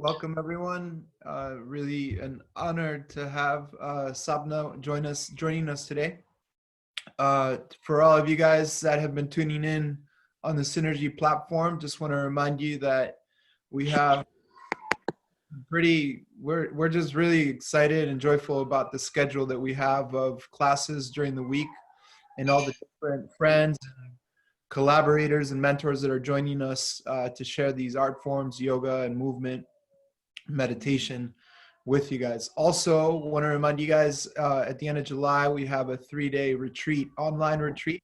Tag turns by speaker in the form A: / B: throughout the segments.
A: Welcome everyone. Really an honor to have Sapna joining us today. For all of you guys that have been tuning in on the Synergy platform, just want to remind you that we have we're just really excited and joyful about the schedule that we have of classes during the week and all the different friends and collaborators and mentors that are joining us to share these art forms, yoga and movement, meditation with you guys. Also want to remind you guys at the end of July we have a 3-day retreat, online retreat,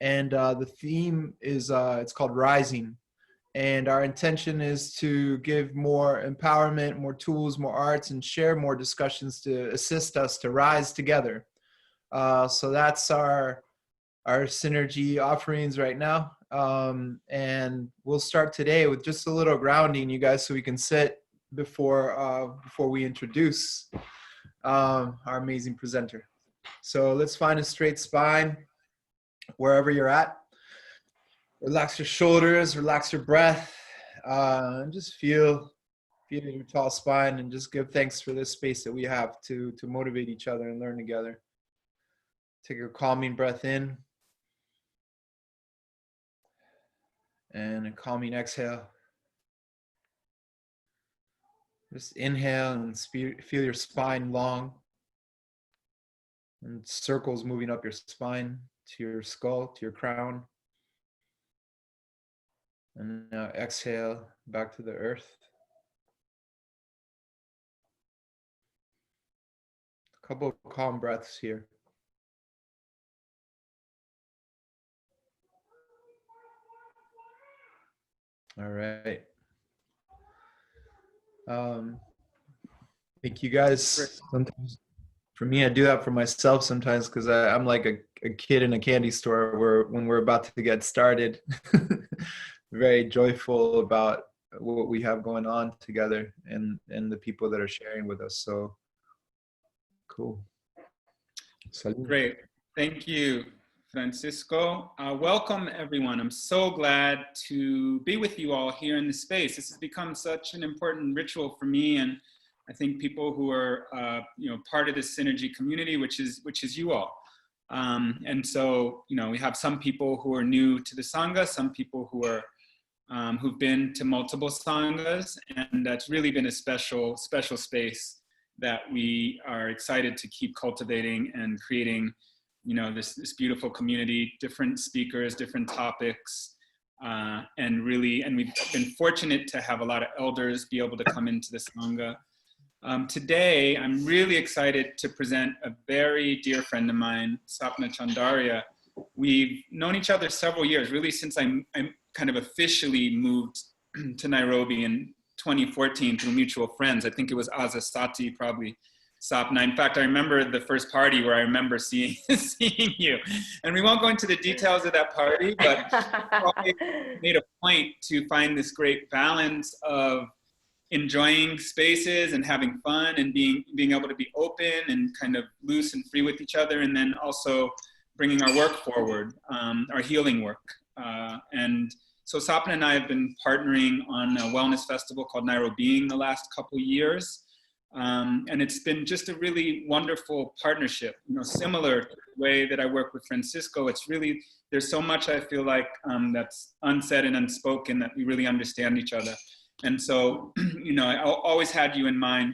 A: and the theme is it's called Rising, and our intention is to give more empowerment, more tools, more arts, and share more discussions to assist us to rise together. So that's our synergy offerings right now, and we'll start today with just a little grounding, you guys, so we can sit before we introduce our amazing presenter. So let's find a straight spine wherever you're at. Relax your shoulders, relax your breath, and just feel your tall spine, and just give thanks for this space that we have to motivate each other and learn together. Take a calming breath in and a calming exhale. Just inhale and feel your spine long, and circles moving up your spine to your skull, to your crown. And now exhale back to the earth. A couple of calm breaths here. All right. Thank you guys. Sometimes, for me, I do that for myself sometimes because I'm like a kid in a candy store when we're about to get started. Very joyful about what we have going on together and the people that are sharing with us. So cool. Salud.
B: Great. Thank you, Francisco. Welcome, everyone. I'm so glad to be with you all here in this space. This has become such an important ritual for me, and I think people who are part of this Synergy community, which is you all. And so, we have some people who are new to the Sangha, some people who are who've been to multiple Sanghas, and that's really been a special space that we are excited to keep cultivating and creating, this beautiful community, different speakers, different topics, and we've been fortunate to have a lot of elders be able to come into the Sangha. Today, I'm really excited to present a very dear friend of mine, Sapna Chandaria. We've known each other several years, really since I kind of officially moved to Nairobi in 2014 through mutual friends. I think it was Azasati, probably Sapna. In fact, I remember the first party where I remember seeing you. And we won't go into the details of that party, but I made a point to find this great balance of enjoying spaces and having fun and being able to be open and kind of loose and free with each other, and then also bringing our work forward, our healing work. And so Sapna and I have been partnering on a wellness festival called Reawakening the last couple years. And it's been just a really wonderful partnership, similar to the way that I work with Francisco. It's really, there's so much I feel like that's unsaid and unspoken that we really understand each other. And so, I always had you in mind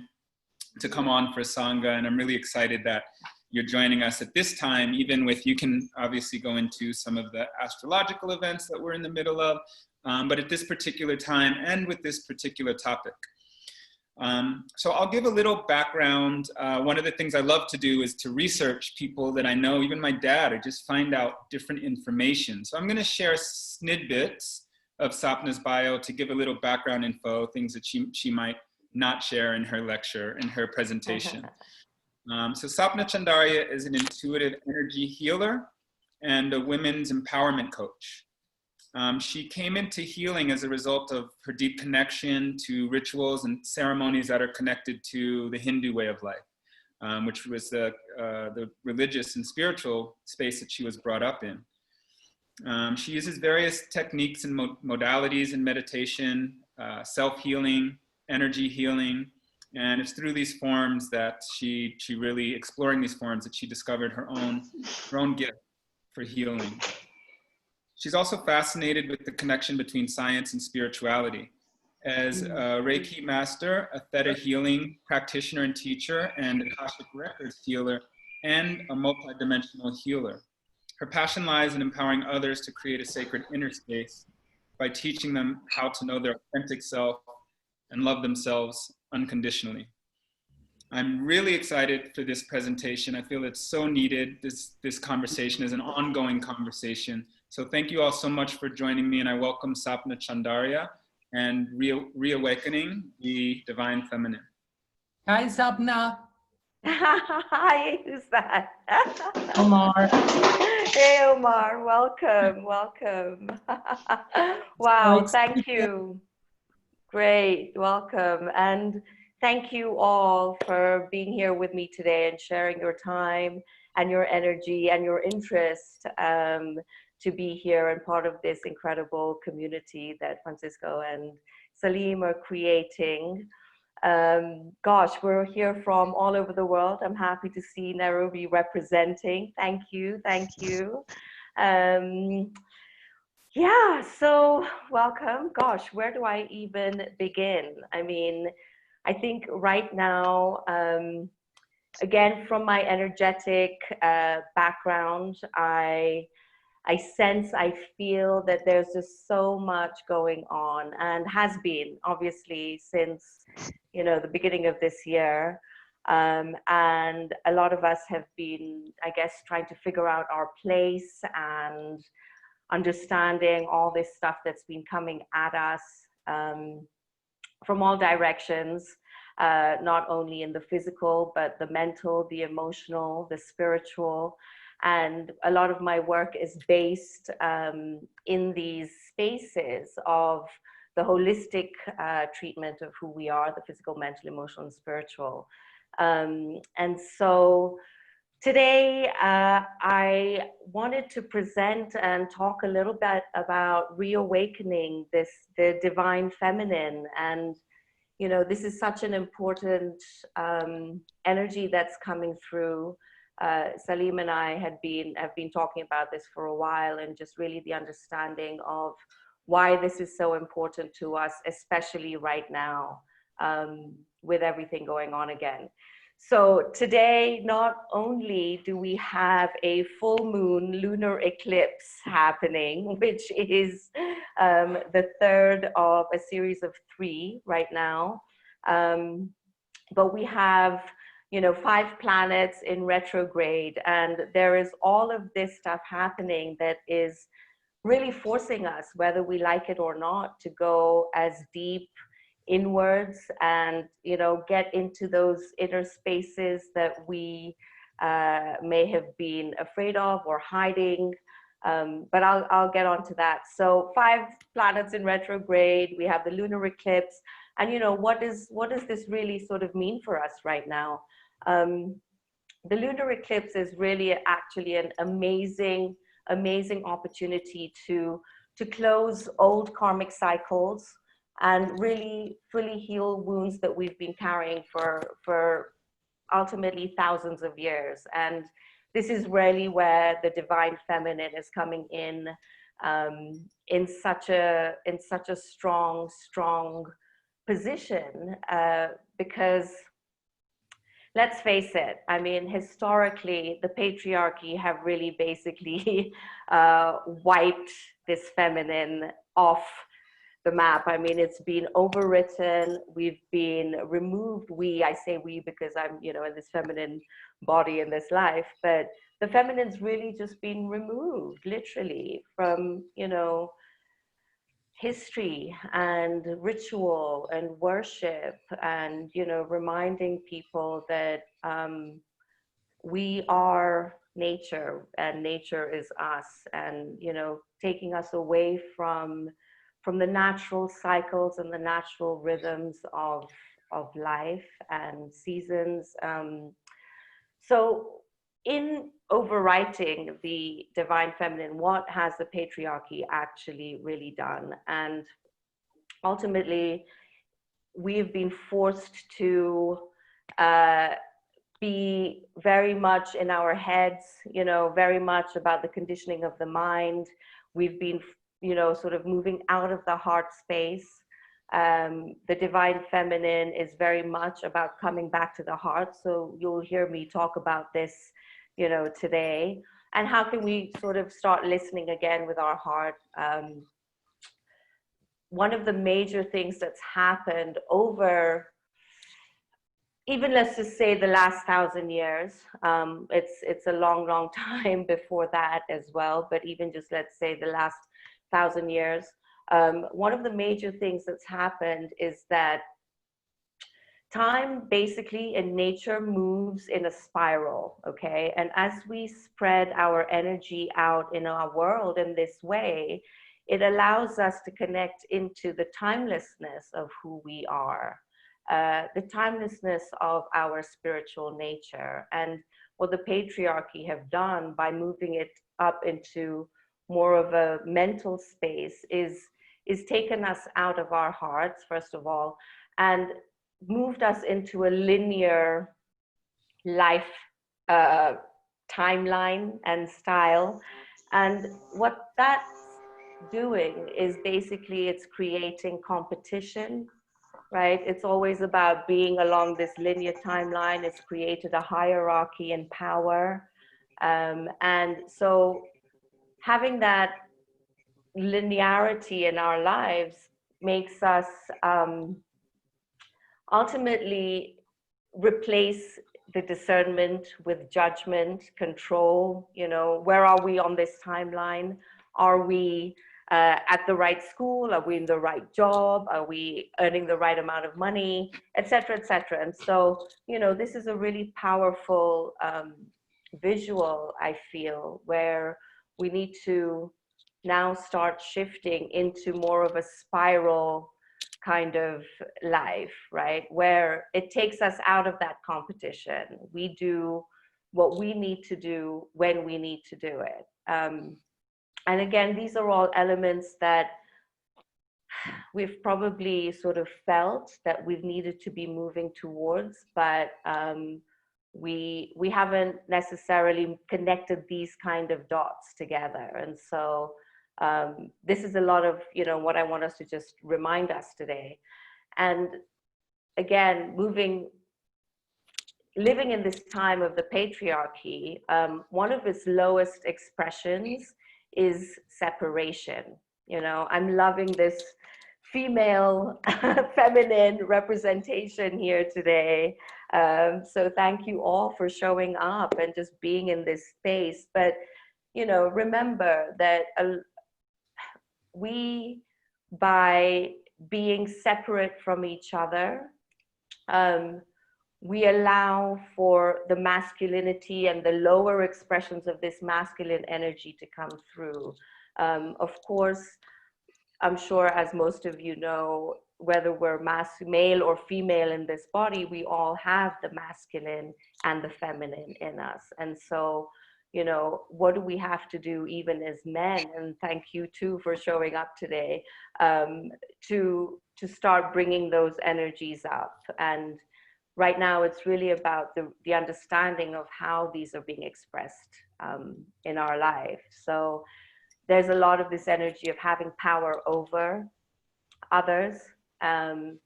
B: to come on for Sangha, and I'm really excited that you're joining us at this time, even with, you can obviously go into some of the astrological events that we're in the middle of, but at this particular time and with this particular topic. So I'll give a little background. One of the things I love to do is to research people that I know, even my dad, or just find out different information. So I'm going to share snippets of Sapna's bio to give a little background info, things that she might not share in her lecture, in her presentation. So Sapna Chandaria is an intuitive energy healer and a women's empowerment coach. She came into healing as a result of her deep connection to rituals and ceremonies that are connected to the Hindu way of life, which was the religious and spiritual space that she was brought up in. She uses various techniques and modalities in meditation, self-healing, energy healing. And it's through these forms that she really, exploring these forms, that she discovered her own gift for healing. She's also fascinated with the connection between science and spirituality. As a Reiki master, a Theta healing practitioner and teacher, and Akashic Records healer, and a multidimensional healer. Her passion lies in empowering others to create a sacred inner space by teaching them how to know their authentic self and love themselves unconditionally. I'm really excited for this presentation. I feel it's so needed. This conversation is an ongoing conversation. So thank you all so much for joining me, and I welcome Sapna Chandaria and Reawakening, the Divine Feminine.
C: Hi, Sapna.
D: Hi, who's that?
C: Omar.
D: Hey, Omar, welcome, welcome. Wow, thank you. Great, welcome. And thank you all for being here with me today and sharing your time and your energy and your interest to be here and part of this incredible community that Francisco and Salim are creating. Gosh, we're here from all over the world. I'm happy to see Nairobi representing. Thank you, thank you. Yeah, so welcome. Gosh, where do I even begin? I mean, I think right now, again, from my energetic background, I sense, I feel that there's just so much going on, and has been obviously since, you know, the beginning of this year. And a lot of us have been, I guess, trying to figure out our place and understanding all this stuff that's been coming at us from all directions, not only in the physical, but the mental, the emotional, the spiritual. And a lot of my work is based in these spaces of the holistic treatment of who we are, the physical, mental, emotional, and spiritual. And so today, I wanted to present and talk a little bit about reawakening the divine feminine. And, you know, this is such an important energy that's coming through. Salim and I have been talking about this for a while, and just really the understanding of why this is so important to us, especially right now, with everything going on again. So today, not only do we have a full moon lunar eclipse happening, which is the third of a series of 3 right now, but we have, you know, 5 planets in retrograde, and there is all of this stuff happening that is really forcing us, whether we like it or not, to go as deep inwards and, you know, get into those inner spaces that we may have been afraid of or hiding. But I'll get onto that. So 5 planets in retrograde, we have the lunar eclipse, and, you know, what does this really sort of mean for us right now? The lunar eclipse is really actually an amazing opportunity to close old karmic cycles and really fully heal wounds that we've been carrying for ultimately thousands of years. And this is really where the divine feminine is coming in such a strong position, because let's face it, I mean, historically, the patriarchy have really basically wiped this feminine off the map. I mean, it's been overwritten, we've been removed. I say we because I'm, you know, in this feminine body in this life, but the feminine's really just been removed, literally, from, you know, history and ritual and worship, and, you know, reminding people that we are nature and nature is us, and, you know, taking us away from the natural cycles and the natural rhythms of life and seasons. So in overwriting the divine feminine, what has the patriarchy actually really done? And ultimately, we've been forced to be very much in our heads, you know, very much about the conditioning of the mind. We've been, you know, sort of moving out of the heart space. The divine feminine is very much about coming back to the heart. So you'll hear me talk about this, you know, today. And how can we sort of start listening again with our heart? One of the major things that's happened over, even let's just say the last 1,000 years, it's a long time before that as well, but even just let's say the last 1,000 years, one of the major things that's happened is that time basically in nature moves in a spiral, okay? And as we spread our energy out in our world in this way, it allows us to connect into the timelessness of who we are. The timelessness of our spiritual nature. And what the patriarchy have done by moving it up into more of a mental space is taken us out of our hearts, first of all, and moved us into a linear life timeline and style. And what that's doing is basically it's creating competition, right? It's always about being along this linear timeline. It's created a hierarchy and power. And so having that linearity in our lives makes us ultimately replace the discernment with judgment, control. You know, where are we on this timeline? Are we at the right school? Are we in the right job? Are we earning the right amount of money, et cetera, et cetera? And so, you know, this is a really powerful visual, I feel, where we need to now start shifting into more of a spiral kind of life, right? Where it takes us out of that competition. We do what we need to do when we need to do it. And again, these are all elements that we've probably sort of felt that we've needed to be moving towards, but we haven't necessarily connected these kind of dots together. And so this is a lot of, you know, what I want us to just remind us today. And again, living in this time of the patriarchy, one of its lowest expressions is separation. You know, I'm loving this female feminine representation here today. So thank you all for showing up and just being in this space. But, you know, remember that we, by being separate from each other, we allow for the masculinity and the lower expressions of this masculine energy to come through. Of course, I'm sure, as most of you know, whether we're male or female in this body, we all have the masculine and the feminine in us. And so, you know, what do we have to do even as men? And thank you too for showing up today, to start bringing those energies up. And right now, it's really about the understanding of how these are being expressed in our life. So there's a lot of this energy of having power over others. And,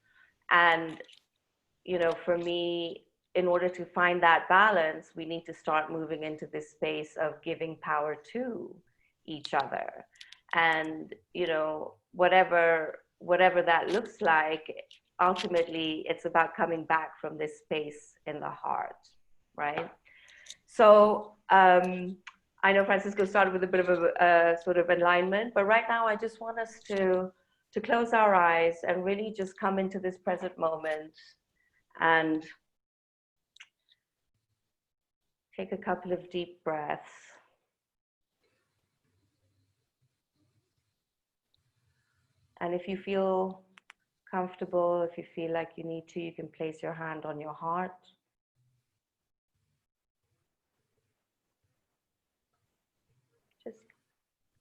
D: you know, for me, in order to find that balance, we need to start moving into this space of giving power to each other. And, you know, whatever that looks like, ultimately, it's about coming back from this space in the heart, right? So I know Francisco started with a bit of a sort of alignment, but right now I just want us to close our eyes and really just come into this present moment and take a couple of deep breaths. And if you feel comfortable, if you feel like you need to, you can place your hand on your heart. Just,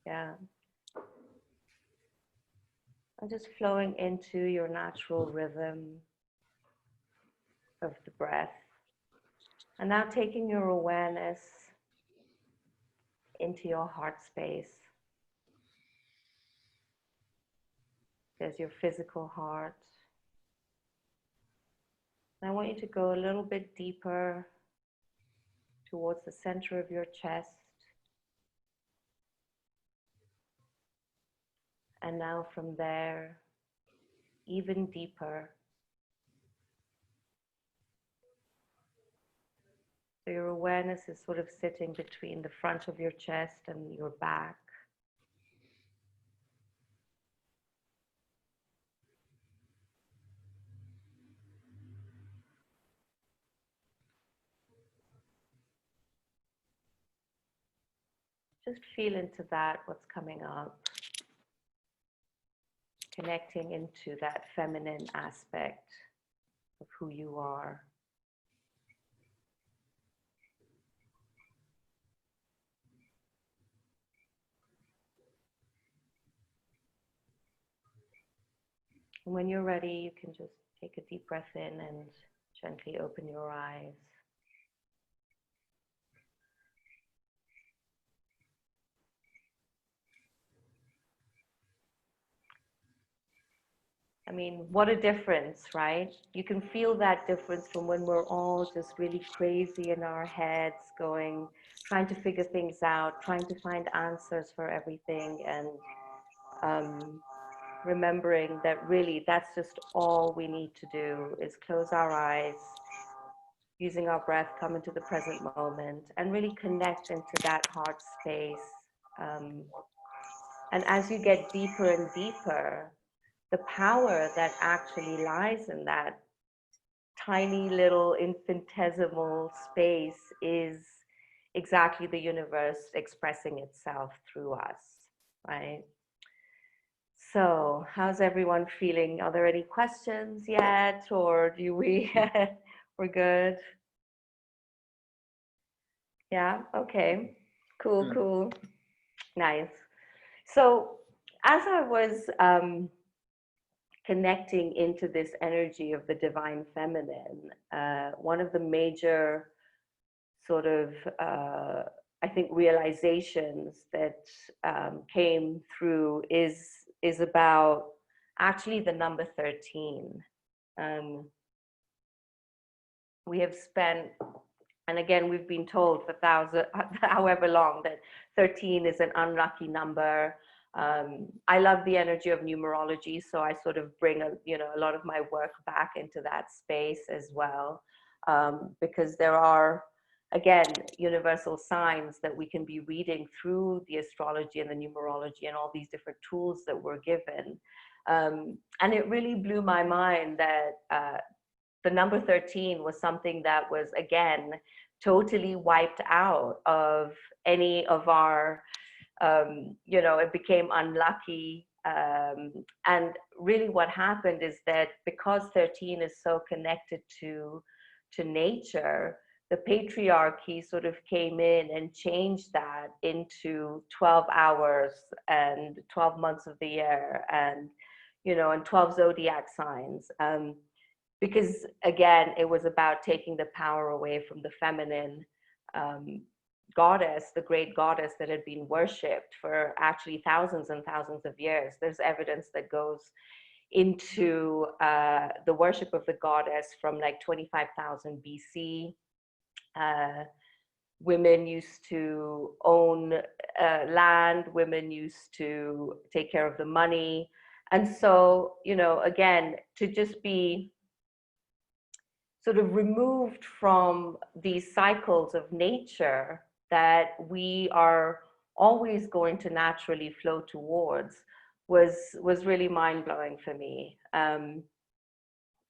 D: yeah. And just flowing into your natural rhythm of the breath. And now taking your awareness into your heart space. There's your physical heart. And I want you to go a little bit deeper towards the center of your chest. And now from there, even deeper. So your awareness is sort of sitting between the front of your chest and your back. Just feel into that, what's coming up. Connecting into that feminine aspect of who you are. And when you're ready, you can just take a deep breath in and gently open your eyes. I mean, what a difference, right? You can feel that difference from when we're all just really crazy in our heads, going, trying to figure things out, trying to find answers for everything, and remembering that really that's just all we need to do is close our eyes, using our breath, come into the present moment, and really connect into that heart space. And as you get deeper and deeper, the power that actually lies in that tiny little infinitesimal space is exactly the universe expressing itself through us, right? So how's everyone feeling? Are there any questions yet, or do we, we're good? Yeah, okay, cool, cool, nice. So as I was connecting into this energy of the divine feminine, one of the major sort of, I think, realizations that came through is about actually the number 13. We have spent, and again, we've been told for however long, that 13 is an unlucky number. I love the energy of numerology, so I sort of bring a lot of my work back into that space as well, because there are, again, universal signs that we can be reading through the astrology and the numerology and all these different tools that we're given. And it really blew my mind that the number 13 was something that was, again, totally wiped out of any of our, it became unlucky. And really what happened is that because 13 is so connected to nature, the patriarchy sort of came in and changed that into 12 hours and 12 months of the year and, and 12 zodiac signs. Because again, it was about taking the power away from the feminine goddess, the great goddess that had been worshipped for actually thousands and thousands of years. There's evidence that goes into the worship of the goddess from like 25,000 BC. Women used to own land, women used to take care of the money. And so, again, to just be sort of removed from these cycles of nature that we are always going to naturally flow towards was really mind-blowing for me.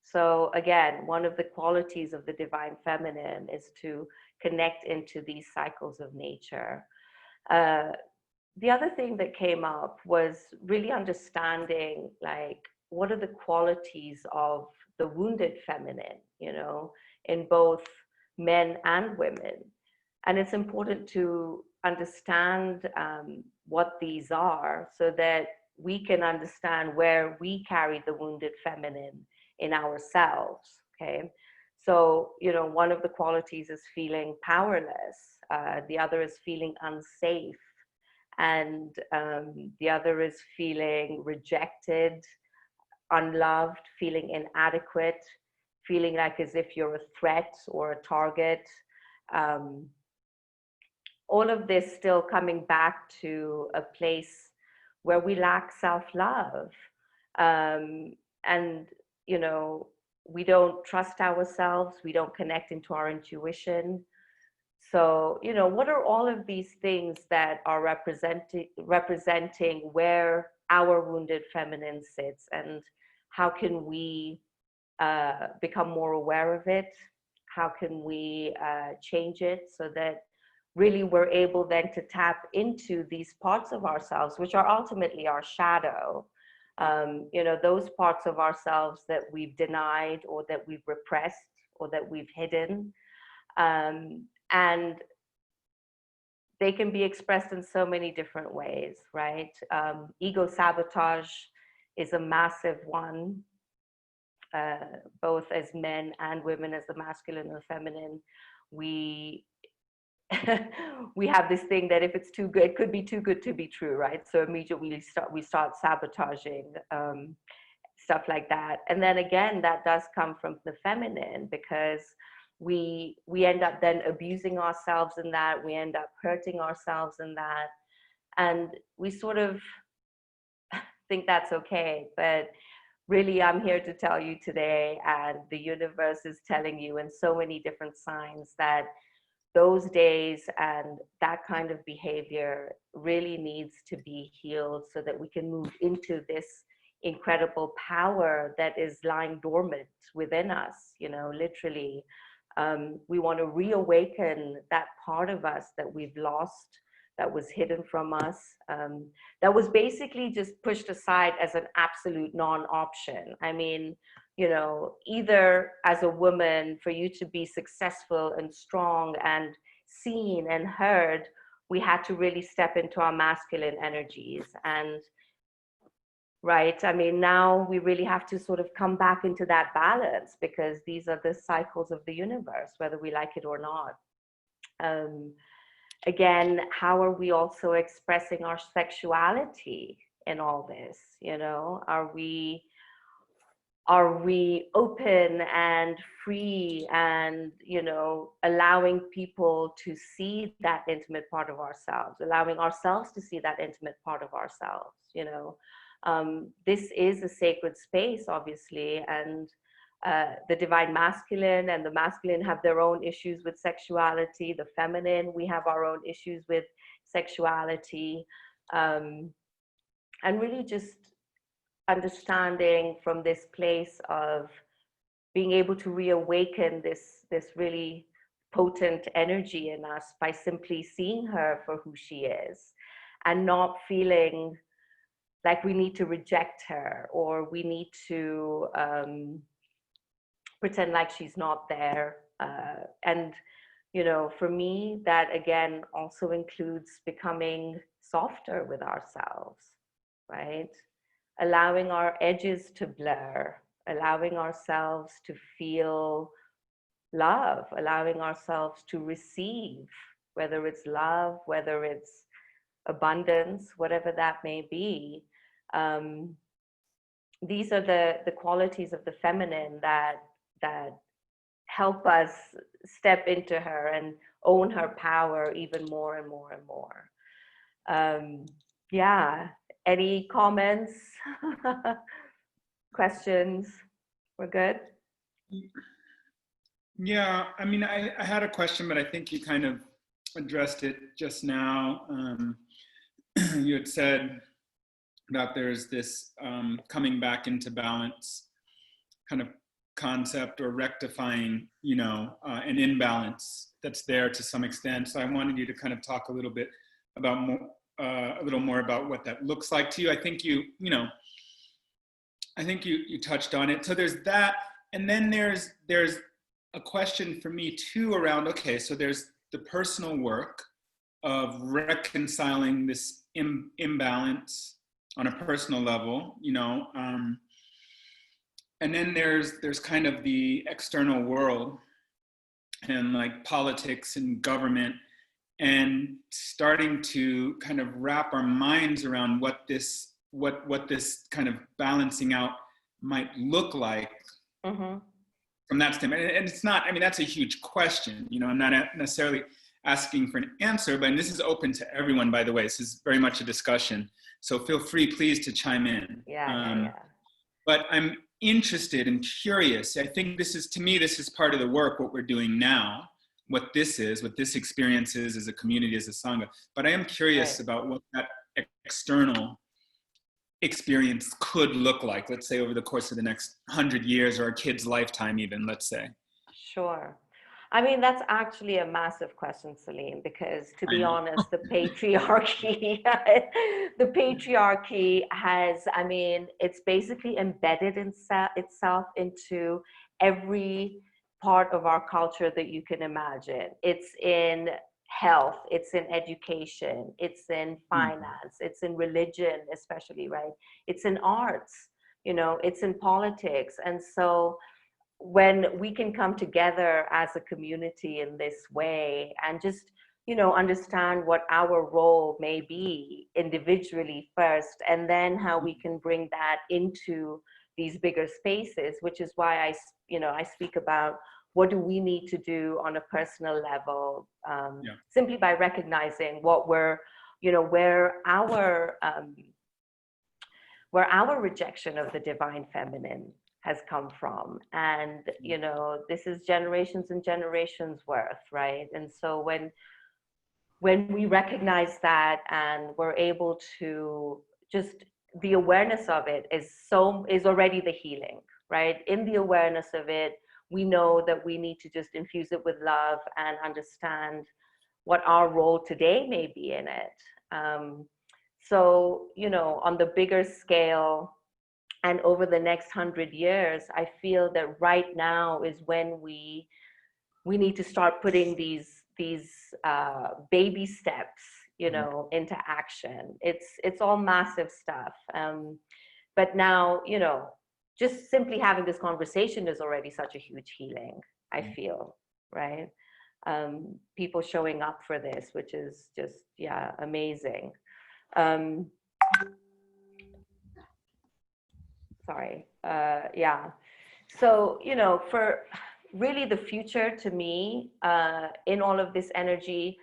D: So again, one of the qualities of the divine feminine is to connect into these cycles of nature. The other thing that came up was really understanding, like, what are the qualities of the wounded feminine, in both men and women. And it's important to understand what these are so that we can understand where we carry the wounded feminine in ourselves. Okay. So, you know, one of the qualities is feeling powerless. The other is feeling unsafe. And the other is feeling rejected, unloved, feeling inadequate, feeling like as if you're a threat or a target. All of this still coming back to a place where we lack self-love. And, you know, we don't trust ourselves, we don't connect into our intuition. So, you know, what are all of these things that are representing where our wounded feminine sits, and how can we become more aware of it? How can we change it so that really we're able then to tap into these parts of ourselves, which are ultimately our shadow. You know, those parts of ourselves that we've denied or that we've repressed or that we've hidden. And they can be expressed in so many different ways, right? Ego sabotage is a massive one, both as men and women, as the masculine and the feminine. We we have this thing that if it's too good, it could be too good to be true, right? So immediately we start sabotaging stuff like that. And then again, that does come from the feminine, because we end up then abusing ourselves in that, we end up hurting ourselves in that, and we sort of think that's okay. But really, I'm here to tell you today, and the universe is telling you in so many different signs, that those days and that kind of behavior really needs to be healed so that we can move into this incredible power that is lying dormant within us, you know, literally. We want to reawaken that part of us that we've lost, that was hidden from us, that was basically just pushed aside as an absolute non-option. I mean, you know, either as a woman, for you to be successful and strong and seen and heard, we had to really step into our masculine energies. And right, I mean, now we really have to sort of come back into that balance, because these are the cycles of the universe, whether we like it or not. Again, how are we also expressing our sexuality in all this? You know, are we open and free and, you know, allowing people to see that intimate part of ourselves, allowing ourselves to see that intimate part of ourselves, you know? This is a sacred space, obviously, and the divine masculine and the masculine have their own issues with sexuality. The feminine, we have our own issues with sexuality, and really just understanding from this place of being able to reawaken this really potent energy in us by simply seeing her for who she is, and not feeling like we need to reject her or we need to pretend like she's not there. And, you know, for me, that again also includes becoming softer with ourselves, right? Allowing our edges to blur, allowing ourselves to feel love, allowing ourselves to receive, whether it's love, whether it's abundance, whatever that may be. These are the qualities of the feminine that help us step into her and own her power even more and more and more. Yeah, any comments? Questions? We're good?
B: Yeah, I mean, I had a question, but I think you kind of addressed it just now. You had said that there's this coming back into balance kind of concept, or rectifying, you know, an imbalance that's there to some extent. So I wanted you to kind of talk a little bit about a little more about what that looks like to you. I think you touched on it. So there's that, and then there's a question for me too around, okay, so there's the personal work of reconciling this imbalance on a personal level, and then there's kind of the external world and like politics and government, and starting to kind of wrap our minds around what this kind of balancing out might look like from that standpoint. And it's not, I mean, that's a huge question. I'm not necessarily asking for an answer, but this is open to everyone, by the way. This is very much a discussion. So feel free, please, to chime in.
D: Yeah.
B: But I'm interested and curious. I think this is part of the work, what we're doing now, what this experience is as a community, as a Sangha. But I am curious about what that external experience could look like, let's say over the course of the next 100 years or a kid's lifetime even, let's say.
D: Sure. I mean, that's actually a massive question, Celine, because to be honest, the patriarchy, has, I mean, it's basically embedded itself into every part of our culture that you can imagine. It's in health, it's in education, it's in finance, it's in religion, especially, right? It's in arts, it's in politics. And so when we can come together as a community in this way and just, understand what our role may be individually first, and then how we can bring that into these bigger spaces, which is why I speak about what do we need to do on a personal level, simply by recognizing what where our rejection of the divine feminine has come from. And, this is generations and generations worth, right? And so when we recognize that and we're able to just, the awareness of it is already the healing, right? In the awareness of it, we know that we need to just infuse it with love and understand what our role today may be in it. So, on the bigger scale and over the next 100 years, I feel that right now is when we need to start putting these baby steps, into action. It's all massive stuff. But now, just simply having this conversation is already such a huge healing, I feel, right? People showing up for this, which is just, amazing. Sorry. So, for really the future to me, in all of this energy,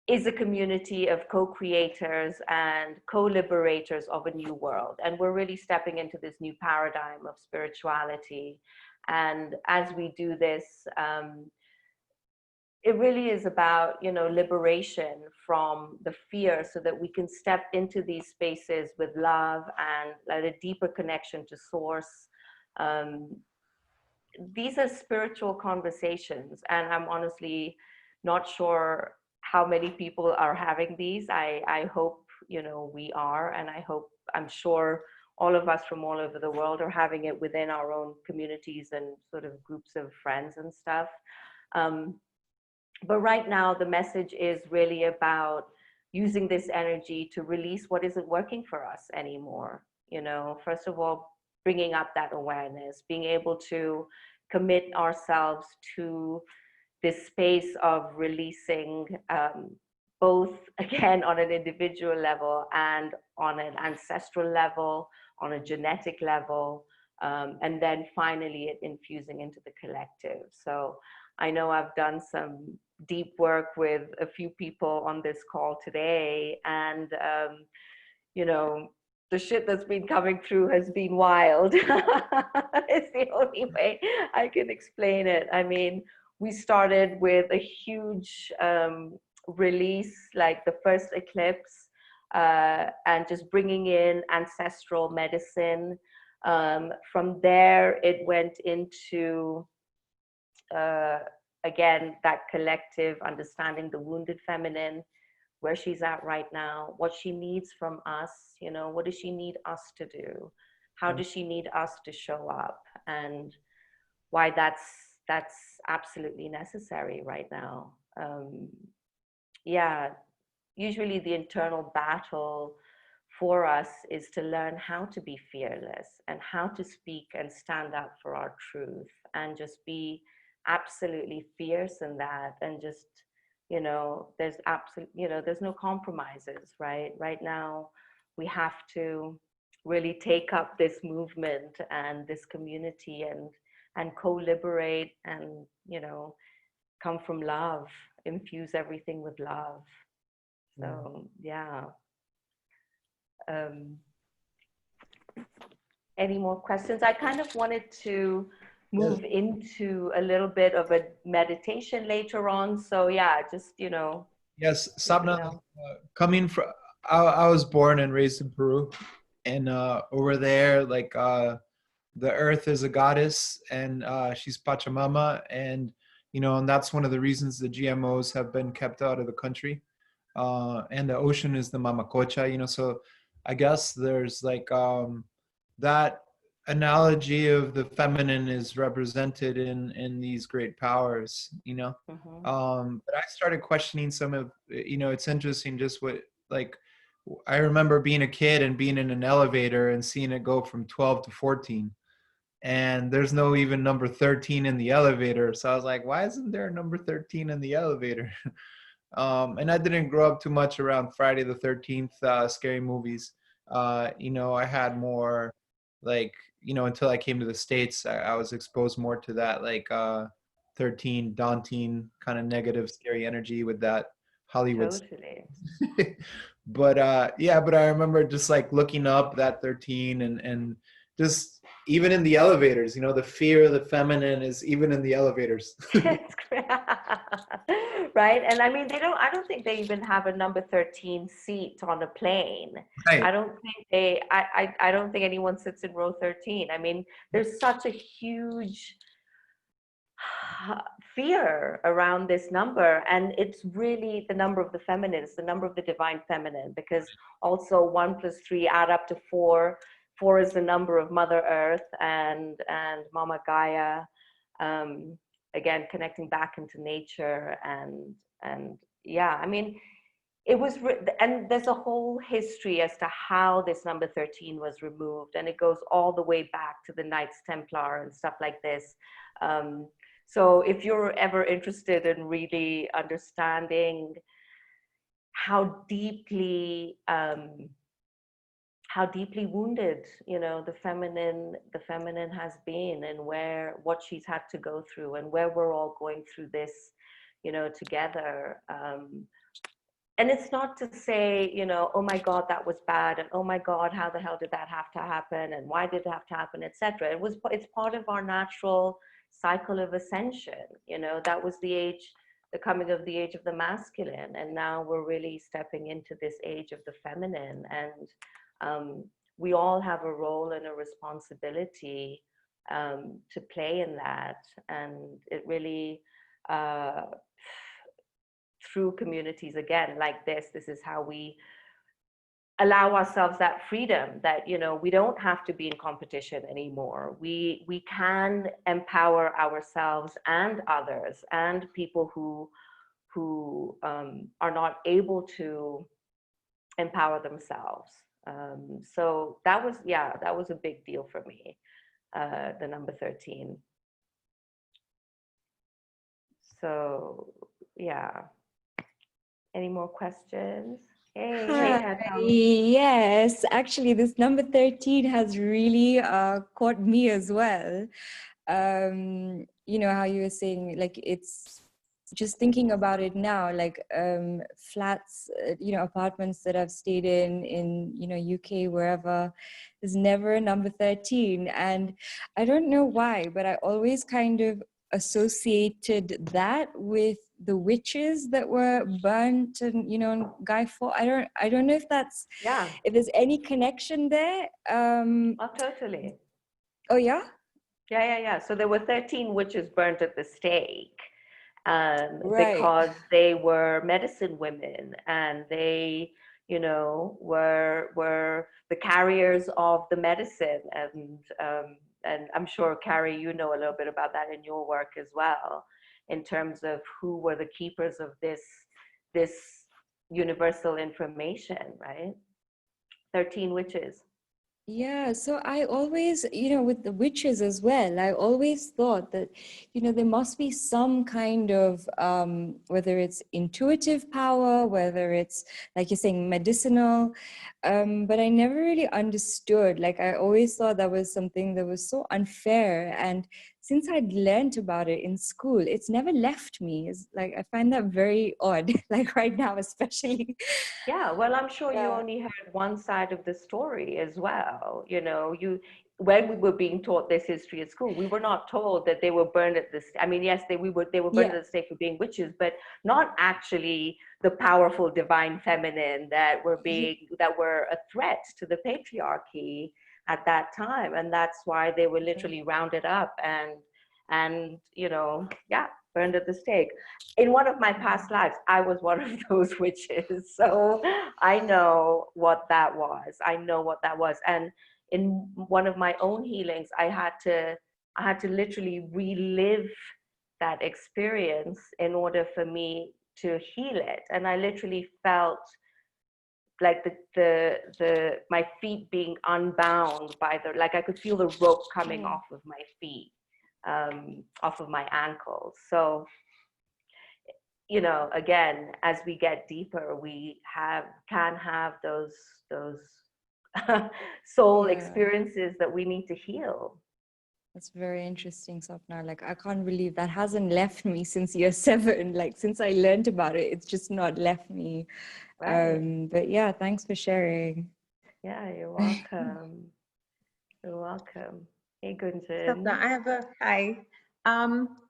D: is a community of co-creators and co-liberators of a new world. And we're really stepping into this new paradigm of spirituality. And as we do this, it really is about, liberation from the fear, so that we can step into these spaces with love and like a deeper connection to source. These are spiritual conversations, and I'm honestly not sure how many people are having these. I hope, we are, and I'm sure all of us from all over the world are having it within our own communities and sort of groups of friends and stuff. But right now, the message is really about using this energy to release what isn't working for us anymore. First of all, bringing up that awareness, being able to commit ourselves to this space of releasing, both, again, on an individual level and on an ancestral level, on a genetic level, and then finally infusing into the collective. So I know I've done some deep work with a few people on this call today, and the shit that's been coming through has been wild. It's the only way I can explain it. I mean, we started with a huge release, like the first eclipse, and just bringing in ancestral medicine. From there, it went into again, that collective understanding the wounded feminine, where she's at right now, what she needs from us, what does she need us to do? How does she need us to show up? And why that's absolutely necessary right now. Usually the internal battle for us is to learn how to be fearless and how to speak and stand up for our truth and just be absolutely fierce in that, and just, there's there's no compromises, right? Right now, we have to really take up this movement and this community and co-liberate and, come from love, infuse everything with love. So, yeah. Any more questions? I kind of wanted to move into a little bit of a meditation later on. So yeah, just,
A: Yes,
D: let me
A: Sapna,
D: know.
A: coming from, I was born and raised in Peru, and over there, like the earth is a goddess, and she's Pachamama, and and that's one of the reasons the GMOs have been kept out of the country. And the ocean is the Mamacocha, so I guess there's like that analogy of the feminine is represented in these great powers, but I started questioning some of, it's interesting just what, like, I remember being a kid and being in an elevator and seeing it go from 12 to 14, and there's no even number 13 in the elevator. So I was like, why isn't there a number 13 in the elevator? And I didn't grow up too much around Friday the 13th, scary movies. I had more like, until I came to the States, I was exposed more to that, like 13, daunting, kind of negative, scary energy with that Hollywood.
D: Totally.
A: But yeah, but I remember just like looking up that 13 and just even in the elevators, the fear of the feminine is even in the elevators.
D: It's great. Right? And I mean, I don't think they even have a number 13 seat on a plane.
A: Right.
D: I don't think anyone sits in row 13. I mean, there's such a huge fear around this number, and it's really the number of the feminine, it's the number of the divine feminine, because also 1 + 3 add up to 4. 4 is the number of Mother Earth and Mama Gaia, again connecting back into nature, and yeah, I mean, it was and there's a whole history as to how this number 13 was removed, and it goes all the way back to the Knights Templar and stuff like this. So if you're ever interested in really understanding how deeply wounded, the feminine has been, and what she's had to go through, and where we're all going through this, together. And it's not to say, oh my God, that was bad, and oh my God, how the hell did that have to happen, and why did it have to happen, etc. It's part of our natural cycle of ascension. That was the coming of the age of the masculine, and now we're really stepping into this age of the feminine, and we all have a role and a responsibility to play in that. And it really, through communities again like this is how we allow ourselves that freedom, that we don't have to be in competition anymore. We can empower ourselves and others and people who are not able to empower themselves. So that was a big deal for me, the number 13. So yeah, any more questions?
E: Yes, actually, this number 13 has really caught me as well. How you were saying, like, it's just thinking about it now, like flats, apartments that I've stayed in, UK, wherever, there's never a number 13. And I don't know why, but I always kind of associated that with the witches that were burnt and Guy Fawkes. I don't know if that's if there's any connection there.
D: Oh, totally.
E: Oh yeah.
D: Yeah. So there were 13 witches burnt at the stake,
E: right.
D: because they were medicine women, and they were the carriers of the medicine, and I'm sure, Carrie, a little bit about that in your work as well, in terms of who were the keepers of this universal information, right? 13 witches.
E: Yeah, so I always, with the witches as well, I always thought that, there must be some kind of, whether it's intuitive power, whether it's, like you're saying, medicinal, but I never really understood. Like, I always thought that was something that was so unfair. And since I'd learned about it in school, it's never left me. It's like, I find that very odd, like right now, especially.
D: Yeah, well, I'm sure you
E: Yeah.
D: only heard one side of the story as well. When we were being taught this history at school, we were not told that they were burned at the I mean, yes, they were burned
E: Yeah.
D: at the stake for being witches, but not actually the powerful divine feminine that were a threat to the patriarchy at that time. And that's why they were literally rounded up and yeah, burned at the stake. In one of my past lives, I was one of those witches. So I know what that was. And in one of my own healings, I had to literally relive that experience in order for me to heal it. And I literally felt like my feet being unbound by like I could feel the rope coming off of my feet, off of my ankles. So again, as we get deeper, we can have those soul experiences that we need to heal.
E: That's very interesting, Sapna. Like, I can't believe that hasn't left me since year 7. Like, since I learned about it, it's just not left me.
D: Right.
E: But yeah, thanks for sharing.
D: Yeah, you're welcome. You're welcome. Hey,
F: Sapna,
D: Gunjan.
F: I have a hi.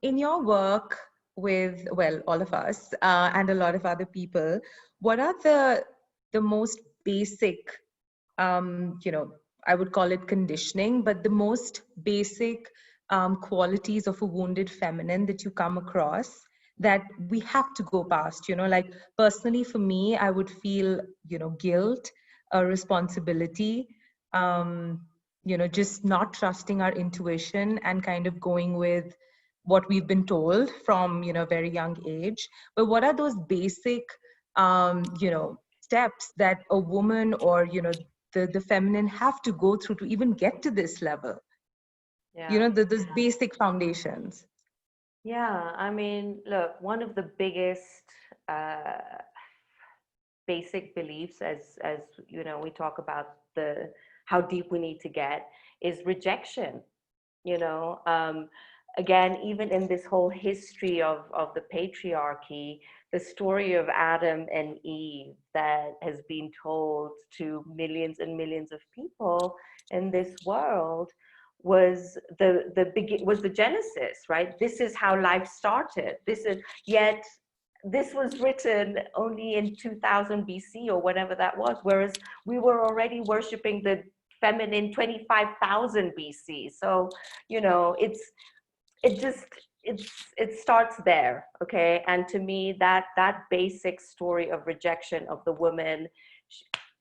F: In your work with, well, all of us and a lot of other people, what are the most basic, I would call it conditioning, but the most basic qualities of a wounded feminine that you come across that we have to go past? Like personally for me, I would feel, guilt, responsibility, just not trusting our intuition and kind of going with what we've been told from, very young age. But what are those basic, steps that a woman or, the feminine have to go through to even get to this level?
D: Yeah.
F: Those basic foundations.
D: Yeah, I mean, look, one of the biggest basic beliefs, as we talk about how deep we need to get, is rejection. Again, even in this whole history of the patriarchy, the story of Adam and Eve that has been told to millions and millions of people in this world was the genesis, right? This is how life started. Yet this was written only in 2000 BC or whatever that was, whereas we were already worshiping the feminine 25,000 BC. So, it starts there, okay? And to me, that basic story of rejection of the woman,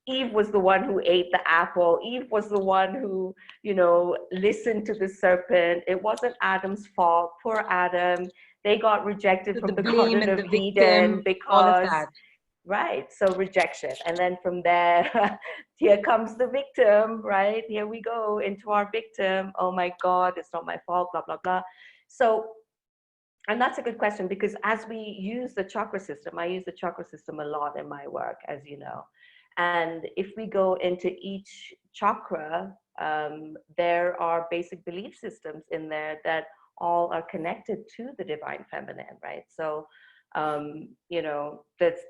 D: Eve was the one who ate the apple. Eve was the one who, listened to the serpent. It wasn't Adam's fault. Poor Adam. They got rejected
F: So
D: from
F: the
D: the
F: blame
D: Garden
F: and
D: of
F: the
D: Eden
F: victim, all of
D: because,
F: that.
D: right, so rejection. And then from there, here comes the victim, right? Here we go into our victim. Oh my God, it's not my fault, blah, blah, blah. So, and that's a good question, because as we use the chakra system, I use the chakra system a lot in my work, as you know. And if we go into each chakra, there are basic belief systems in there that all are connected to the divine feminine, right? So, the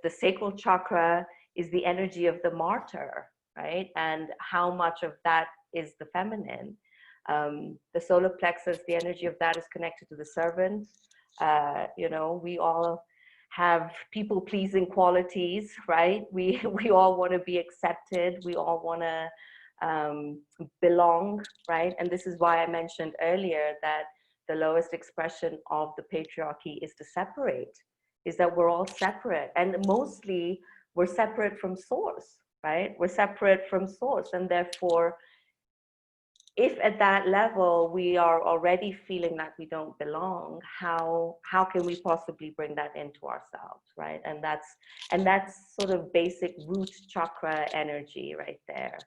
D: sacral chakra is the energy of the martyr, right? And how much of that is the feminine? The solar plexus, the energy of that is connected to the servant. We all have people-pleasing qualities, right? We all want to be accepted. We all want to belong, right? And this is why I mentioned earlier that the lowest expression of the patriarchy is to separate, is that we're all separate. And mostly we're separate from source, right? We're separate from source. And therefore, if at that level we are already feeling that we don't belong, how can we possibly bring that into ourselves, right? And that's sort of basic root chakra energy right there.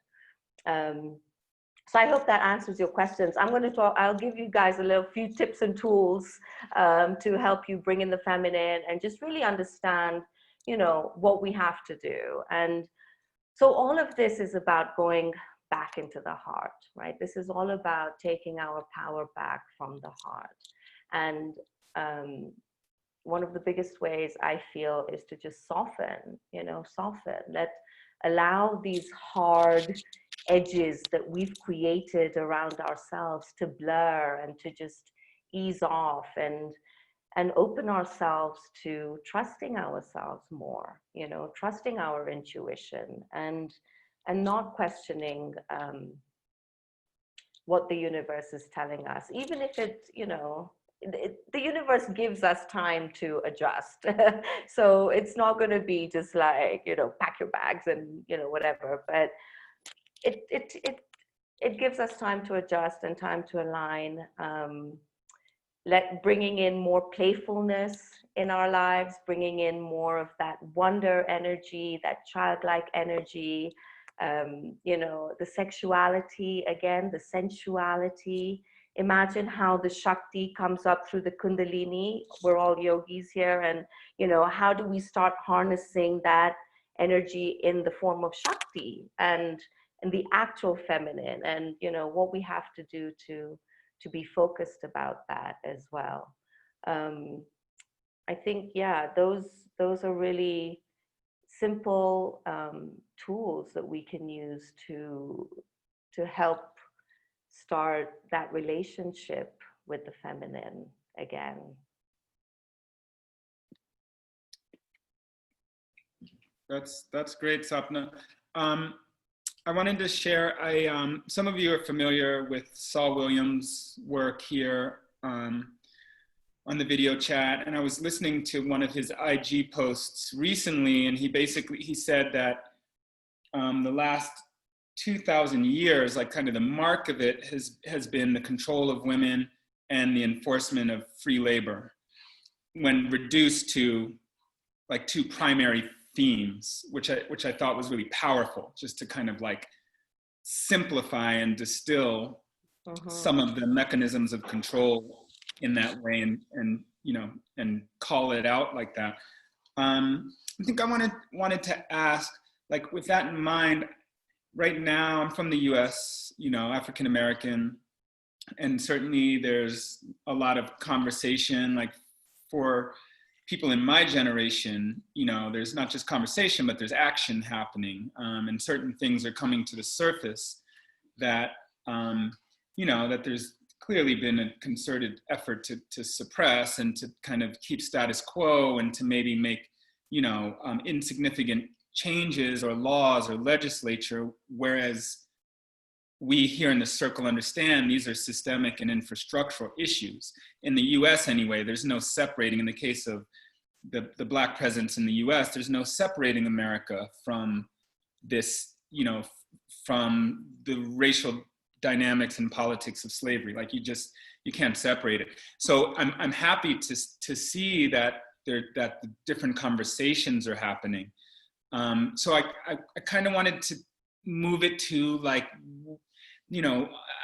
D: So I hope that answers your questions. I'll give you guys a few tips and tools to help you bring in the feminine and just really understand, you know, what we have to do. And so all of this is about going back into the heart, right? This is all about taking our power back from the heart. And one of the biggest ways I feel is to just soften, allow these hard edges that we've created around ourselves to blur and to just ease off and open ourselves to trusting ourselves more, trusting our intuition and not questioning what the universe is telling us, even if the universe gives us time to adjust. So it's not going to be just like, pack your bags and, whatever, but it gives us time to adjust and time to align, bringing in more playfulness in our lives, bringing in more of that wonder energy, that childlike energy, the sexuality, again, the sensuality. Imagine how the Shakti comes up through the Kundalini. We're all yogis here. And, how do we start harnessing that energy in the form of Shakti and the actual feminine, and, what we have to do to be focused about that as well. I think, yeah, those are really simple tools that we can use to help start that relationship with the feminine again.
B: That's great, Sapna. I wanted to share, some of you are familiar with Saul Williams' work here on the video chat, and I was listening to one of his IG posts recently, and he said that the last 2,000 years, like kind of the mark of it has been the control of women and the enforcement of free labor, when reduced to like two primary themes, which I thought was really powerful, just to kind of like simplify and distill some of the mechanisms of control in that way, and call it out like that. I think I wanted to ask, like, with that in mind, right now I'm from the US, African American, and certainly there's a lot of conversation, like for people in my generation, there's not just conversation, but there's action happening, and certain things are coming to the surface that, that there's clearly been a concerted effort to suppress and to kind of keep status quo and to maybe make, insignificant changes or laws or legislature, whereas we here in the circle understand these are systemic and infrastructural issues. In the US anyway, there's no separating. In the case of the Black presence in the US, there's no separating America from this, from the racial dynamics and politics of slavery. Like you can't separate it. So I'm happy to see that that the different conversations are happening. So I kind of wanted to move it to, like,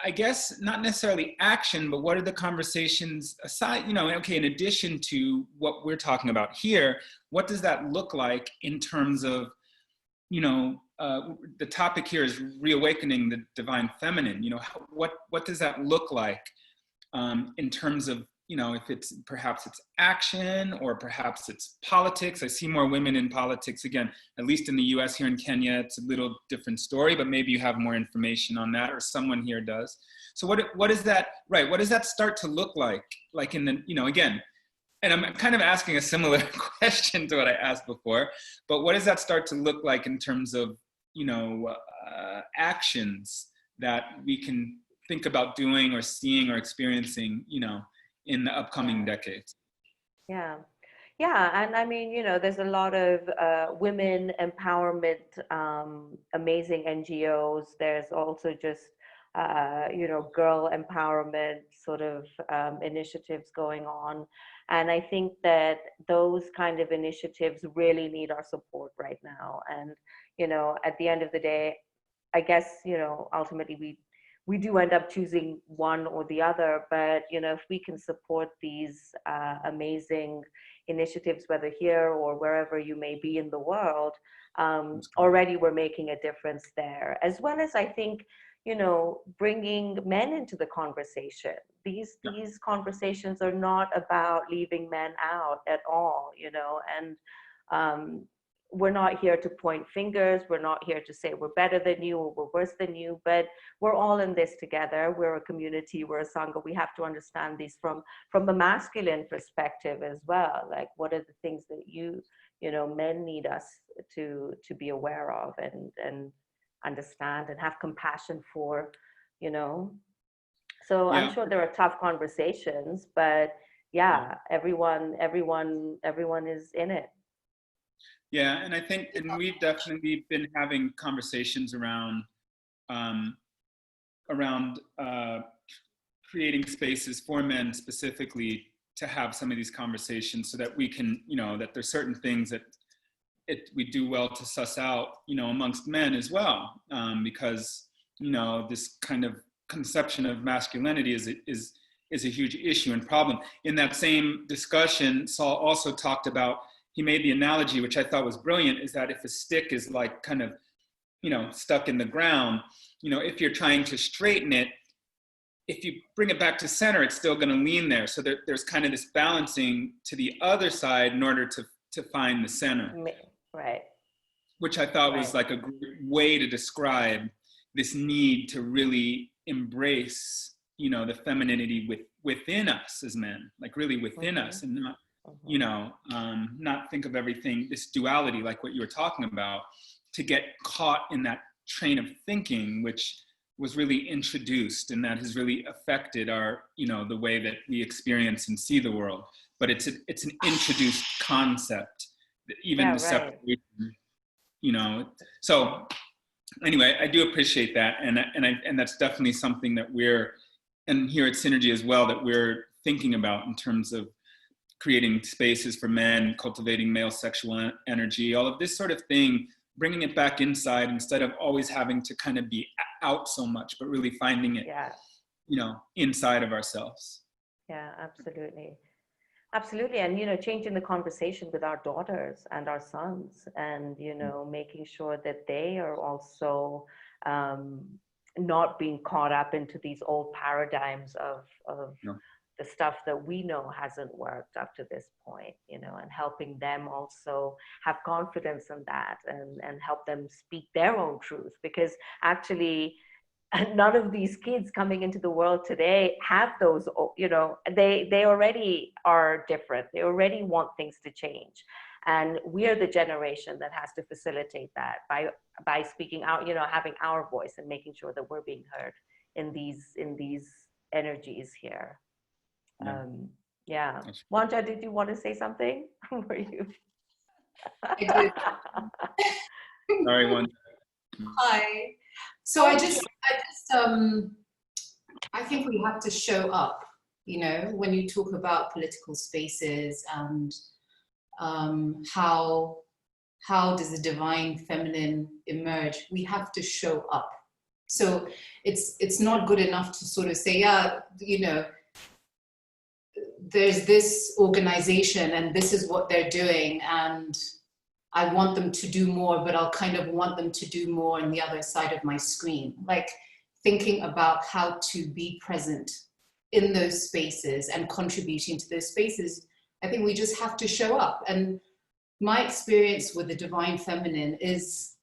B: I guess not necessarily action, but what are the conversations aside, okay, in addition to what we're talking about here, what does that look like in terms of, the topic here is reawakening the divine feminine. What does that look like in terms of, if perhaps it's action or perhaps it's politics. I see more women in politics, again, at least in the US. Here in Kenya, it's a little different story, but maybe you have more information on that, or someone here does. So what is that, right? What does that start to look like in the, again, and I'm kind of asking a similar question to what I asked before, but what does that start to look like in terms of, actions that we can think about doing or seeing or experiencing, in the upcoming decades?
D: Yeah. And I mean, there's a lot of women empowerment, amazing NGOs. There's also just girl empowerment sort of initiatives going on. And I think that those kind of initiatives really need our support right now. And, at the end of the day, I guess, ultimately we do end up choosing one or the other, but, if we can support these amazing initiatives, whether here or wherever you may be in the world, already we're making a difference there. As well as, I think, bringing men into the conversation. These conversations are not about leaving men out at all, and we're not here to point fingers. We're not here to say we're better than you or we're worse than you, but we're all in this together. We're a community, we're a Sangha. We have to understand these from the masculine perspective as well. Like, what are the things that men need us to be aware of and understand and have compassion for, So I'm sure there are tough conversations, but everyone is in it.
B: Yeah, and I think, and we've definitely been having conversations around creating spaces for men specifically to have some of these conversations, so that we can, that there's certain things that we do well to suss out, amongst men as well, because this kind of conception of masculinity is a huge issue and problem. In that same discussion, Saul also talked about, he made the analogy, which I thought was brilliant, is that if a stick is like kind of, stuck in the ground, if you're trying to straighten it, if you bring it back to center, it's still going to lean there. So there's kind of this balancing to the other side in order to find the center.
D: Right.
B: Which I thought was like a great way to describe this need to really embrace, the femininity within us as men, like really within us, and not, not think of everything, this duality, like what you were talking about, to get caught in that train of thinking, which was really introduced, and that has really affected our, the way that we experience and see the world. But it's an introduced concept. Even the separation, So anyway, I do appreciate that, and that's definitely something that and here at Synergy as well, that we're thinking about in terms of creating spaces for men, cultivating male sexual energy, all of this sort of thing, bringing it back inside instead of always having to kind of be out so much, but really finding it, inside of ourselves.
D: Yeah, absolutely. Absolutely. And, changing the conversation with our daughters and our sons, and, making sure that they are also not being caught up into these old paradigms of the stuff that we know hasn't worked up to this point, and helping them also have confidence in that and help them speak their own truth. Because actually, none of these kids coming into the world today have those, they already are different. They already want things to change. And we're the generation that has to facilitate that by speaking out, having our voice and making sure that we're being heard in these energies here. Wanja, did you want to say something? Were you?
G: I did.
B: Sorry, Wanja.
G: Hi. So I think we have to show up, when you talk about political spaces and how does the divine feminine emerge? We have to show up. So it's not good enough to sort of say, there's this organization and this is what they're doing, and I want them to do more, but I'll kind of want them to do more on the other side of my screen. Like, thinking about how to be present in those spaces and contributing to those spaces, I think we just have to show up. And my experience with the divine feminine is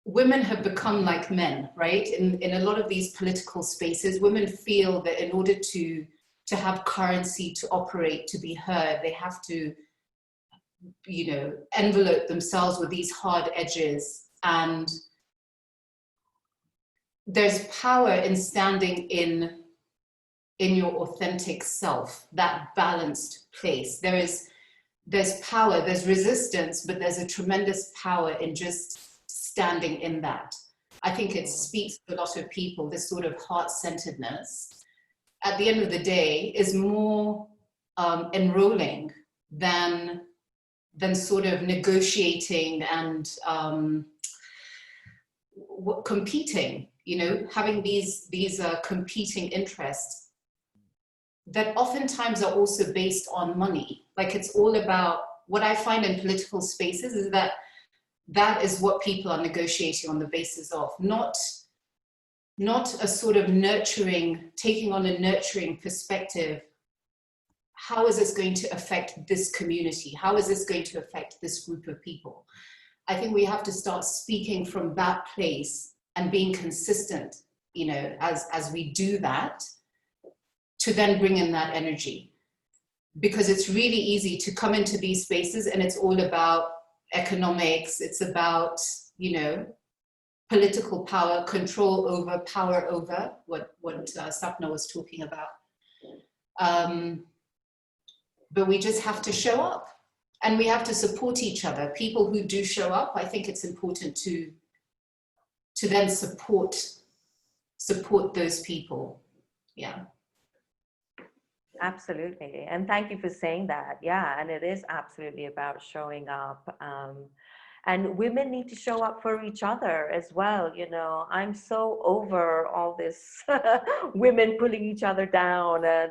G: women have become like men, right? In a lot of these political spaces, women feel that in order to have currency, to operate, to be heard, they have to, envelope themselves with these hard edges. And there's power in standing in your authentic self, that balanced place. There's power, there's resistance, but there's a tremendous power in just standing in that. I think it speaks to a lot of people, this sort of heart-centeredness, at the end of the day, is more enrolling than sort of negotiating and competing, you know, having these competing interests that oftentimes are also based on money. Like, it's all about, what I find in political spaces is that that is what people are negotiating on the basis of, not a sort of nurturing, taking on a nurturing perspective. How is this going to affect this community? How is this going to affect this group of people? I think we have to start speaking from that place and being consistent, you know, as we do that, to then bring in that energy. Because it's really easy to come into these spaces and it's all about economics, it's about, you know, political power, control over, power over, what Sapna was talking about. But we just have to show up, and we have to support each other. People who do show up, I think it's important to then support those people. Yeah.
D: Absolutely. And thank you for saying that. Yeah. And it is absolutely about showing up. And women need to show up for each other as well. You know, I'm so over all this women pulling each other down and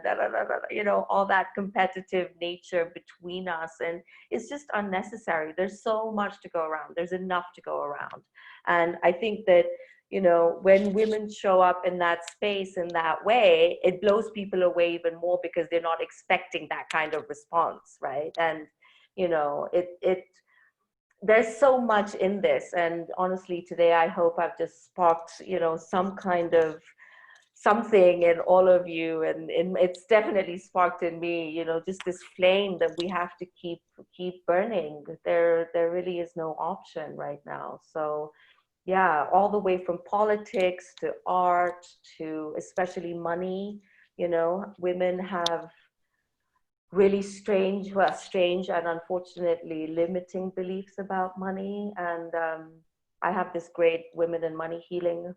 D: you know, all that competitive nature between us. And it's just unnecessary. There's so much to go around. There's enough to go around. And I think that, you know, when women show up in that space in that way, it blows people away even more because they're not expecting that kind of response, right? And, you know, there's so much in this. And honestly, today, I hope I've just sparked, you know, some kind of something in all of you. And it's definitely sparked in me, you know, just this flame that we have to keep burning. There really is no option right now. So yeah, all the way from politics to art to especially money, you know, women have really strange and unfortunately limiting beliefs about money. And I have this great women and money healing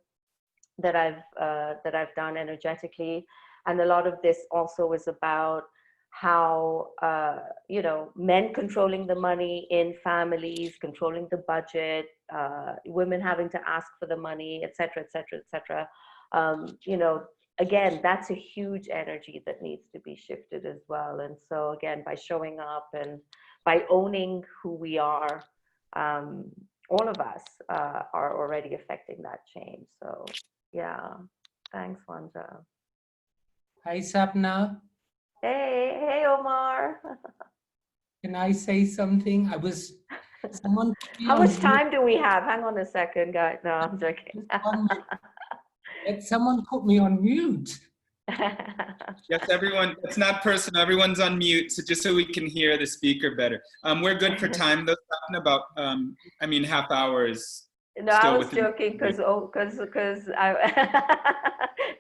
D: that I've done energetically, and a lot of this also is about how you know, men controlling the money in families, controlling the budget, women having to ask for the money, etc., etc., etc. You know, again, that's a huge energy that needs to be shifted as well. And so again, by showing up and by owning who we are, all of us are already affecting that change. So yeah, thanks, Wanda.
C: Hi, Sapna.
D: Hey, Omar.
C: Can I say something? Someone put me
D: How
C: on
D: much
C: mute.
D: time do we have? Hang on a second, guys. No, I'm joking.
C: Someone put me on mute.
B: Yes, everyone, it's not personal. Everyone's on mute, so just so we can hear the speaker better. We're good for time, though, talking about, I mean, half hours.
D: No, I was joking because I,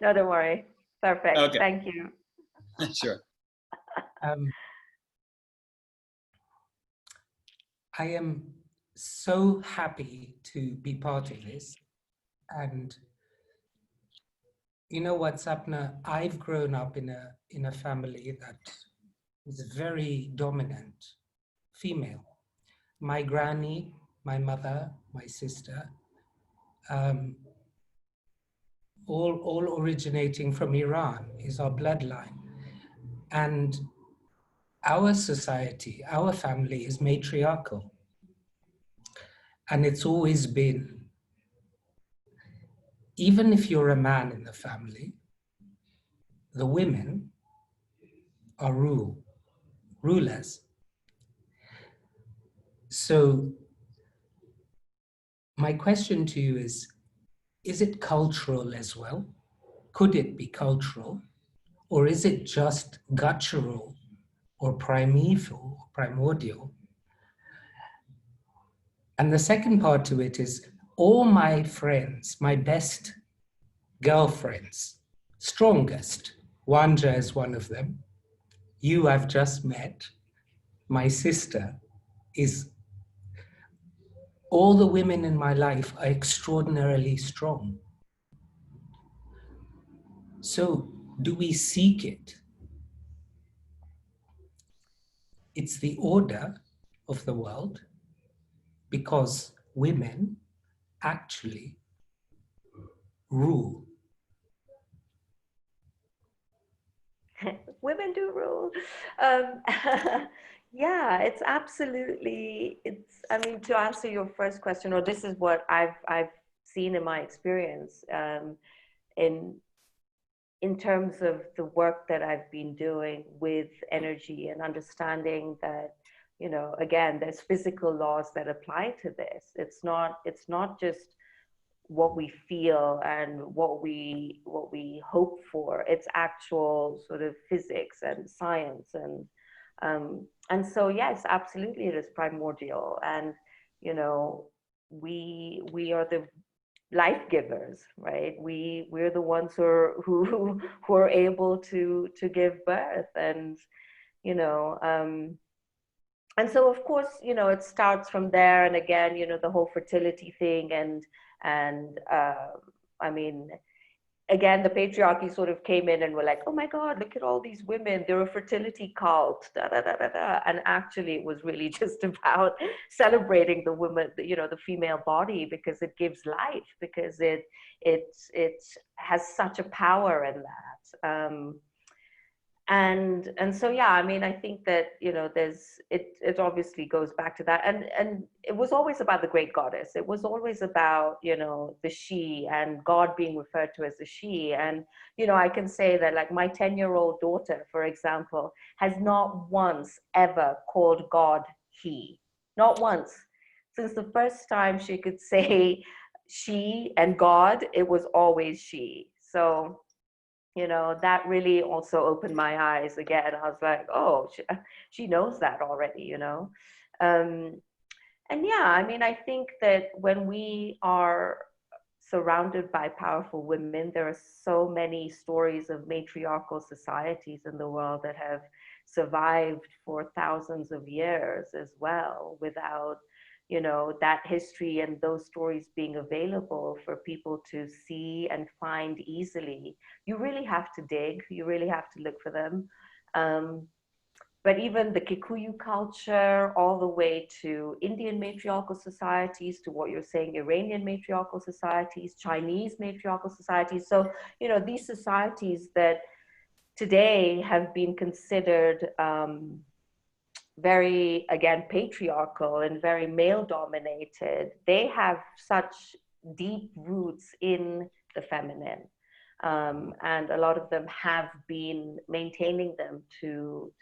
D: no, don't worry. Perfect.
B: Okay.
D: Thank you.
B: Sure.
C: I am so happy to be part of this. And you know what, Sapna, I've grown up in a family that is very dominant, female. My granny, my mother, my sister, all originating from Iran is our bloodline. And our society, our family is matriarchal. And it's always been, even if you're a man in the family, the women are rulers. So my question to you is it cultural as well? Could it be cultural? Or is it just guttural or primeval, primordial? And the second part to it is all my friends, my best girlfriends, strongest, Wanja is one of them. You I've just met. My sister is all the women in my life are extraordinarily strong. So, do we seek it? It's the order of the world because women actually rule.
D: Women do rule. Um, yeah, it's absolutely, I mean, to answer your first question, or this is what I've seen in my experience, in in terms of the work that I've been doing with energy and understanding that, you know, again, there's physical laws that apply to this. It's not just what we feel and what we hope for. It's actual sort of physics and science, and so yes, absolutely, it is primordial. And you know, we are the life givers, right? We're the ones who are able to give birth. And you know, and so of course, you know, it starts from there. And again, you know, the whole fertility thing, and I mean, again, the patriarchy sort of came in and were like, oh my God, look at all these women, they're a fertility cult, da da da da da. And actually it was really just about celebrating the woman, you know, the female body, because it gives life, because it has such a power in that. And so yeah, I mean, I think that, you know, it obviously goes back to that. And it was always about the great goddess. It was always about, you know, the she, and God being referred to as the she. And you know, I can say that, like, my 10-year-old daughter, for example, has not once ever called God he. Not once. Since the first time she could say she and God, it was always she. So you know, that really also opened my eyes again. I was like, oh, she knows that already, you know. um, and yeah, I mean, I think that when we are surrounded by powerful women, there are so many stories of matriarchal societies in the world that have survived for thousands of years as well, without, you know, that history and those stories being available for people to see and find easily. You really have to dig, you really have to look for them. But even the Kikuyu culture, all the way to Indian matriarchal societies, to what you're saying, Iranian matriarchal societies, Chinese matriarchal societies. So, you know, these societies that today have been considered very, again, patriarchal and very male dominated, they have such deep roots in the feminine. And a lot of them have been maintaining them to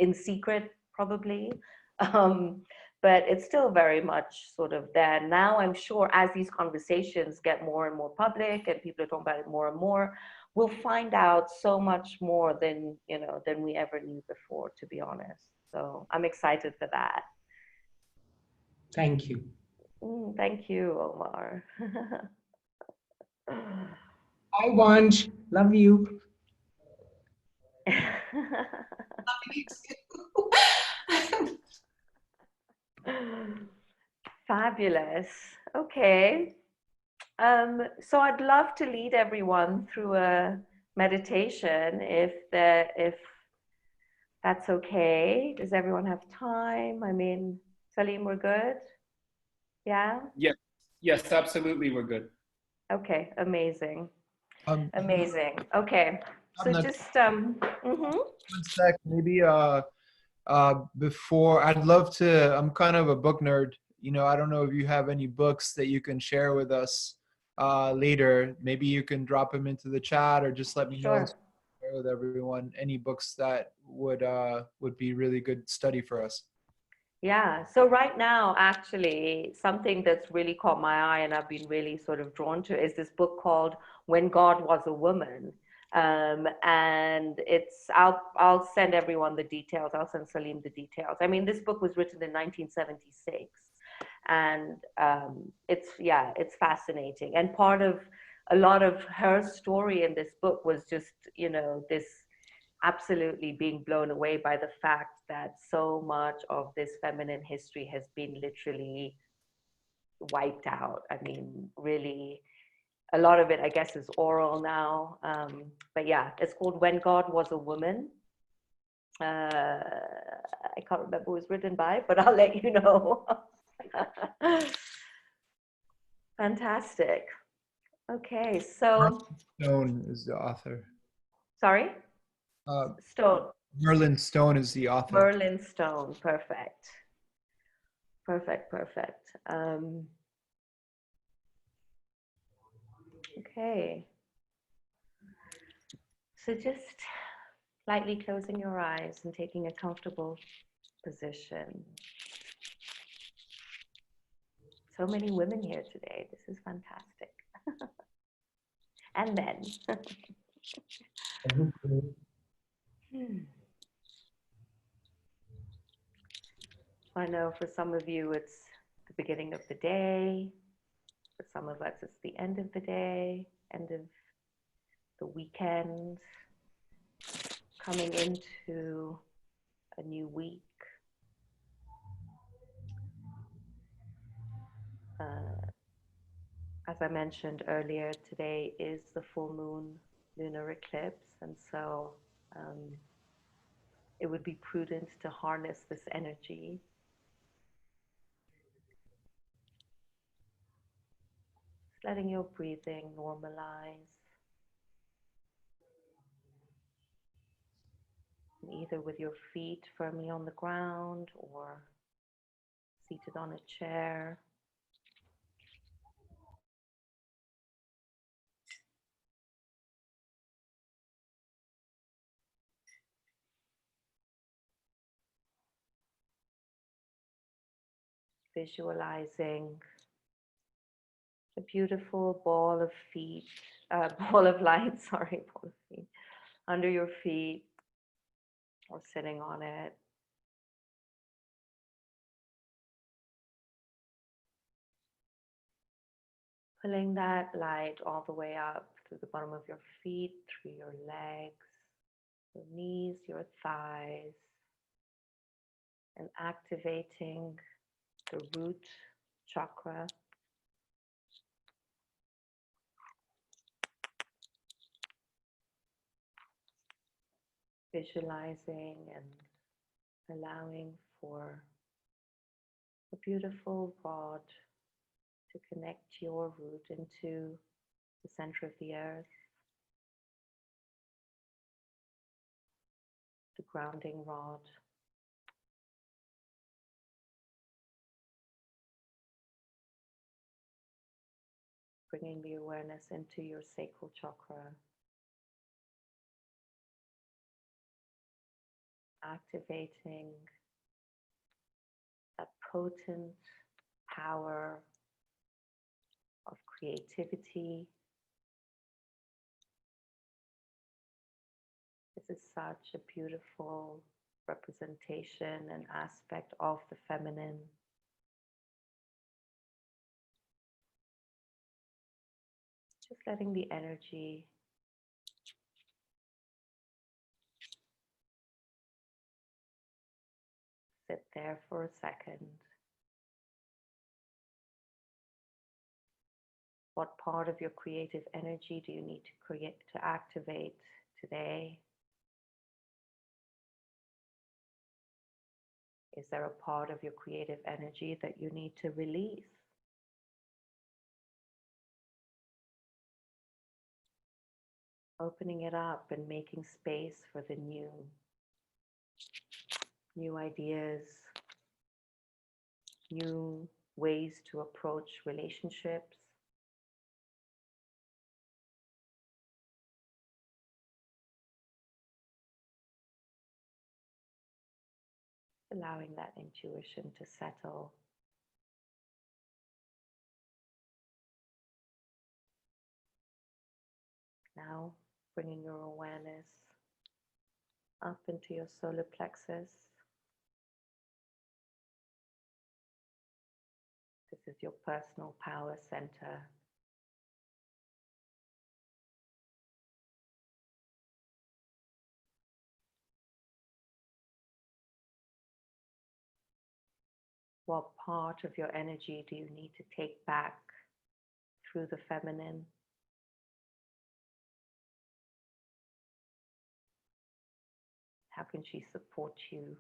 D: in secret, probably. Um, but it's still very much sort of there. Now, I'm sure as these conversations get more and more public and people are talking about it more and more, we'll find out so much more than, you know, than we ever knew before, to be honest. So I'm excited for that.
C: Thank you.
D: Thank you, Omar.
C: Hi, Vanj. Love you.
D: Fabulous. Okay. So I'd love to lead everyone through a meditation, if that's okay. Does everyone have time? I mean, Salim, we're good? Yeah?
B: Yes, absolutely, we're good.
D: Okay, amazing.
A: Um,
D: Amazing. Okay. So
A: Sapna,
D: just
A: one sec, maybe before, I'd love to, I'm kind of a book nerd. You know, I don't know if you have any books that you can share with us later. Maybe you can drop them into the chat, or just let me know,
D: sure.
A: share with everyone any books that would be really good study for us.
D: Yeah, so right now, actually, something that's really caught my eye and I've been really sort of drawn to is this book called When God Was a Woman. And I'll send everyone the details. I'll send Salim the details. I mean, this book was written in 1976, and it's fascinating. And part of a lot of her story in this book was just, you know, this absolutely being blown away by the fact that so much of this feminine history has been literally wiped out. I mean, really, a lot of it, I guess, is oral now. But yeah, it's called When God Was a Woman. I can't remember who it was written by, but I'll let you know. Fantastic. Okay, so.
A: Stone is the author.
D: Sorry? Stone.
A: Merlin Stone is the author.
D: Merlin Stone. Perfect. Perfect, perfect. Okay. So just lightly closing your eyes and taking a comfortable position. So many women here today. This is fantastic. And then. I know for some of you it's the beginning of the day. For some of us it's the end of the day, end of the weekend, coming into a new week. As I mentioned earlier, today is the full moon lunar eclipse, and so it would be prudent to harness this energy. Just letting your breathing normalize, either with your feet firmly on the ground or seated on a chair. Visualizing a beautiful ball of light, sorry, ball of feet, under your feet or sitting on it. Pulling that light all the way up through the bottom of your feet, through your legs, your knees, your thighs, and activating the root chakra. Visualizing and allowing for a beautiful rod to connect your root into the center of the earth, the grounding rod. Bringing the awareness into your sacral chakra. Activating that potent power of creativity. This is such a beautiful representation and aspect of the feminine. Just letting the energy sit there for a second. What part of your creative energy do you need to activate today? Is there a part of your creative energy that you need to release? Opening it up and making space for the new ideas, new ways to approach relationships. Allowing that intuition to settle. Now, bringing your awareness up into your solar plexus. This is your personal power center. What part of your energy do you need to take back through the feminine? How can she support you?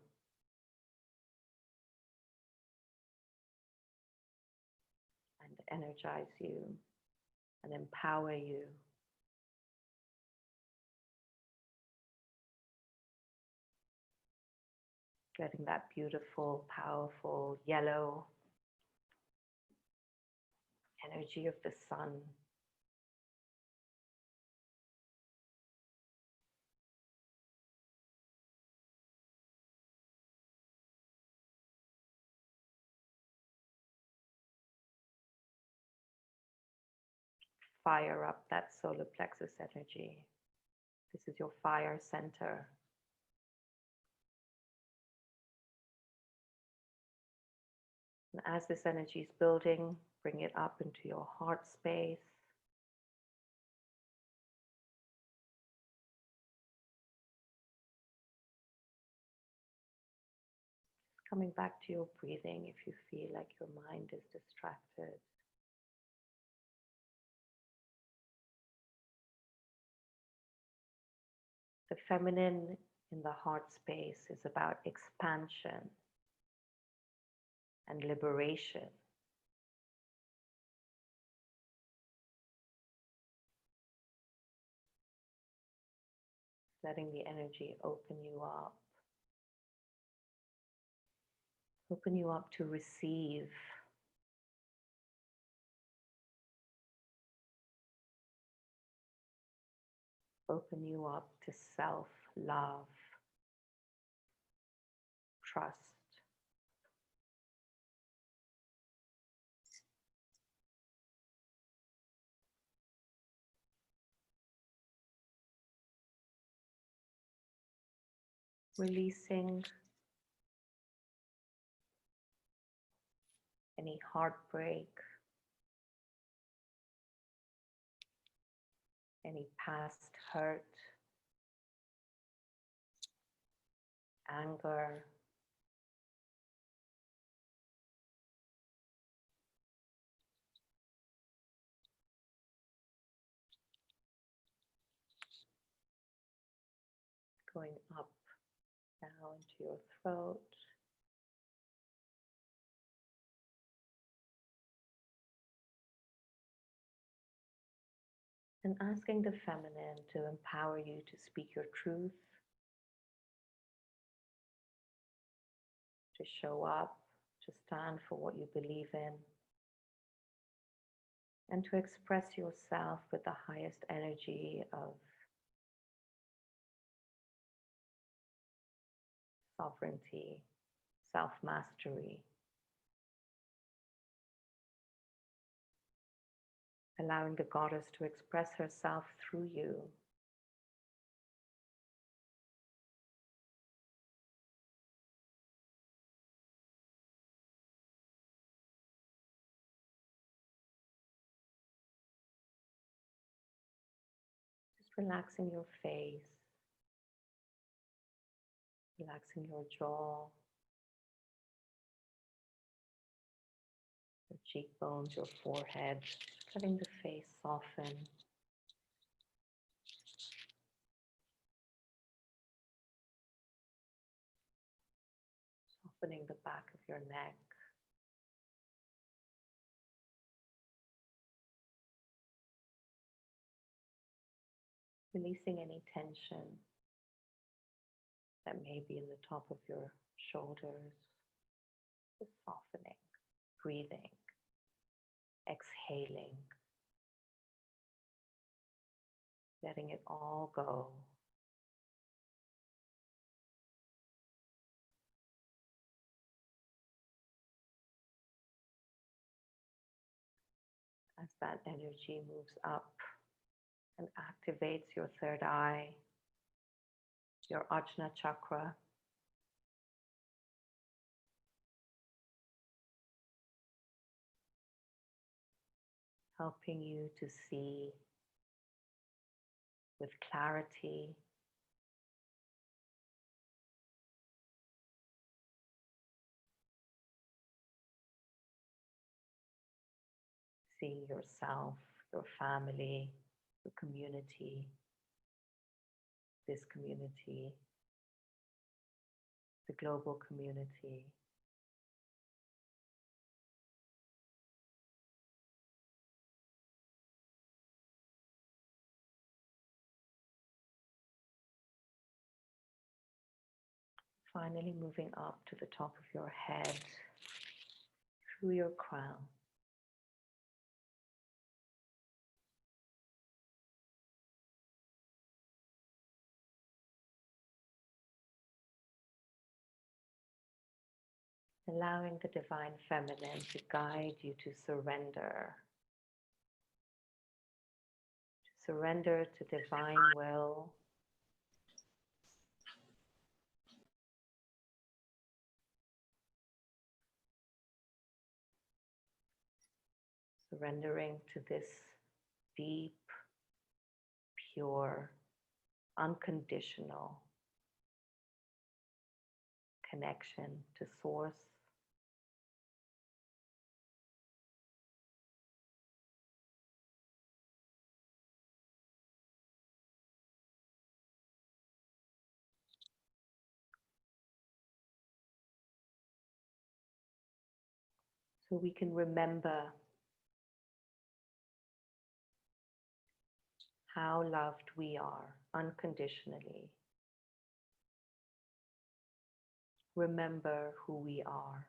D: And energize you and empower you? Getting that beautiful, powerful yellow energy of the sun. Fire up that solar plexus energy. This is your fire center. And as this energy is building, bring it up into your heart space. Coming back to your breathing if you feel like your mind is distracted. The feminine in the heart space is about expansion and liberation. Letting the energy open you up. Open you up to receive. Open you up to self-love, trust. Releasing any heartbreak, any past hurt, anger, going up now into your throat. And asking the feminine to empower you to speak your truth, to show up, to stand for what you believe in, and to express yourself with the highest energy of sovereignty, self-mastery, allowing the goddess to express herself through you. Just relaxing your face, relaxing your jaw, your cheekbones, your forehead, letting the face soften. Softening the back of your neck. Releasing any tension that may be in the top of your shoulders. Just softening, breathing, exhaling, letting it all go. As that energy moves up and activates your third eye, your Ajna chakra, helping you to see with clarity, seeing yourself, your family, your community, this community, the global community. Finally moving up to the top of your head, through your crown. Allowing the divine feminine to guide you to surrender. To surrender to divine will. Surrendering to this deep, pure, unconditional connection to Source. So we can remember how loved we are unconditionally. Remember who we are.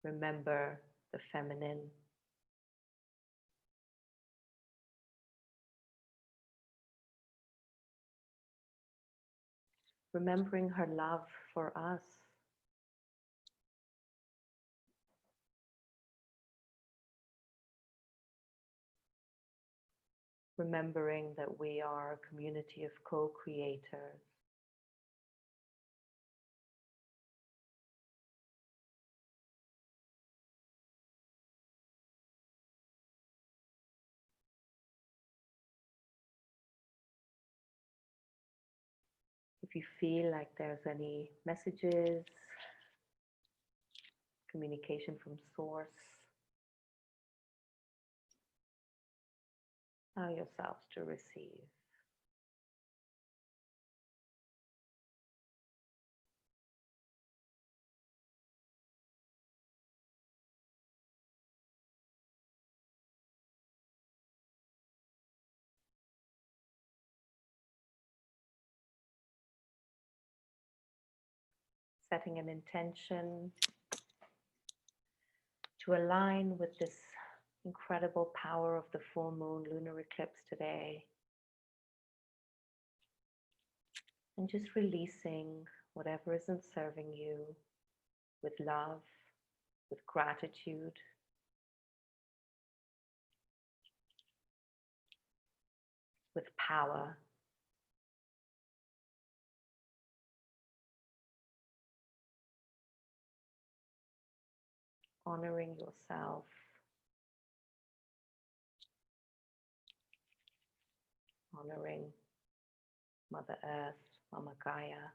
D: Remember the feminine. Remembering her love for us. Remembering that we are a community of co-creators. If you feel like there's any messages, communication from Source, allow yourselves to receive. Setting an intention to align with this incredible power of the full moon lunar eclipse today. And just releasing whatever isn't serving you with love, with gratitude, with power. Honoring yourself. Honoring Mother Earth, Mama Gaia.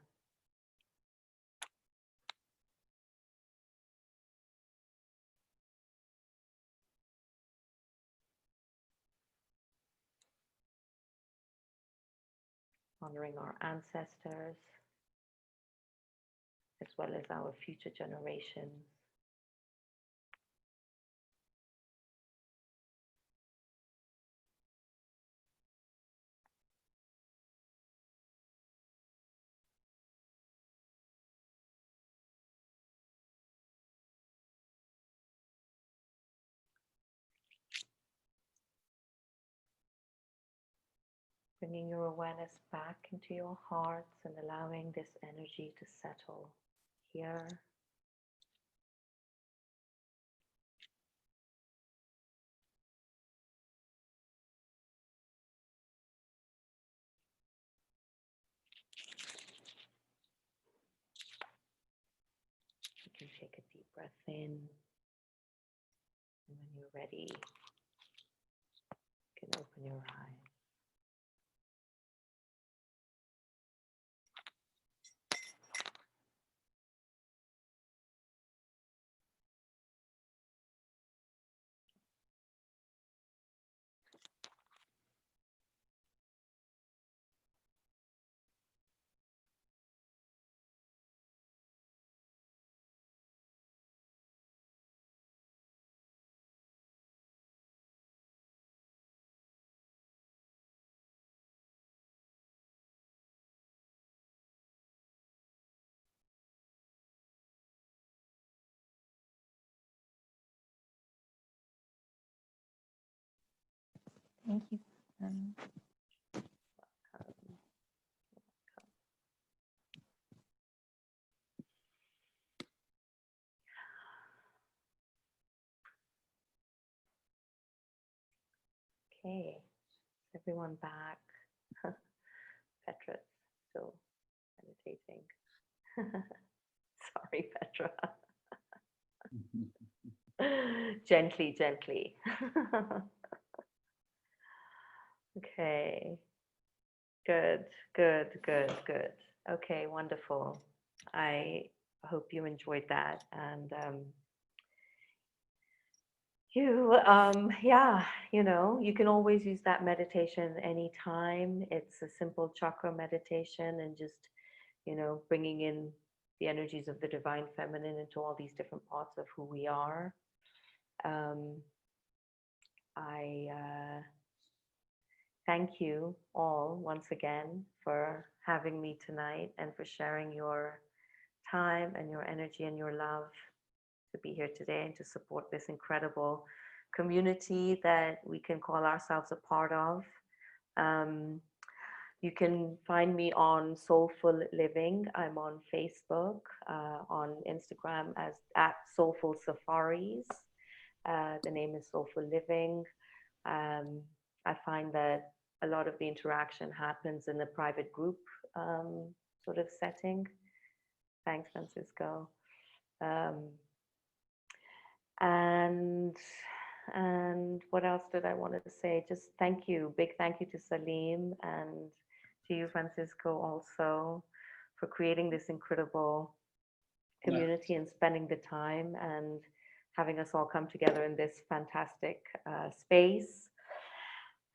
D: Honoring our ancestors, as well as our future generations. Bringing your awareness back into your hearts and allowing this energy to settle here. You can take a deep breath in, and when you're ready, you can open your eyes.
E: Thank you.
D: Okay, everyone back. Petra's still meditating. Sorry, Petra. Gently, gently. Okay, good, good, good, good. Okay, wonderful. I hope you enjoyed that. And yeah, you can always use that meditation anytime. It's a simple chakra meditation and just, bringing in the energies of the divine feminine into all these different parts of who we are. I thank you all once again for having me tonight and for sharing your time and your energy and your love to be here today and to support this incredible community that we can call ourselves a part of. You can find me on Soulful Living. I'm on Facebook, on Instagram as at Soulful Safaris. The name is Soulful Living. I find that a lot of the interaction happens in the private group sort of setting. Thanks, Francisco. And what else did I want to say? Just thank you. Big thank you to Salim and to you, Francisco, also for creating this incredible community and spending the time and having us all come together in this fantastic space.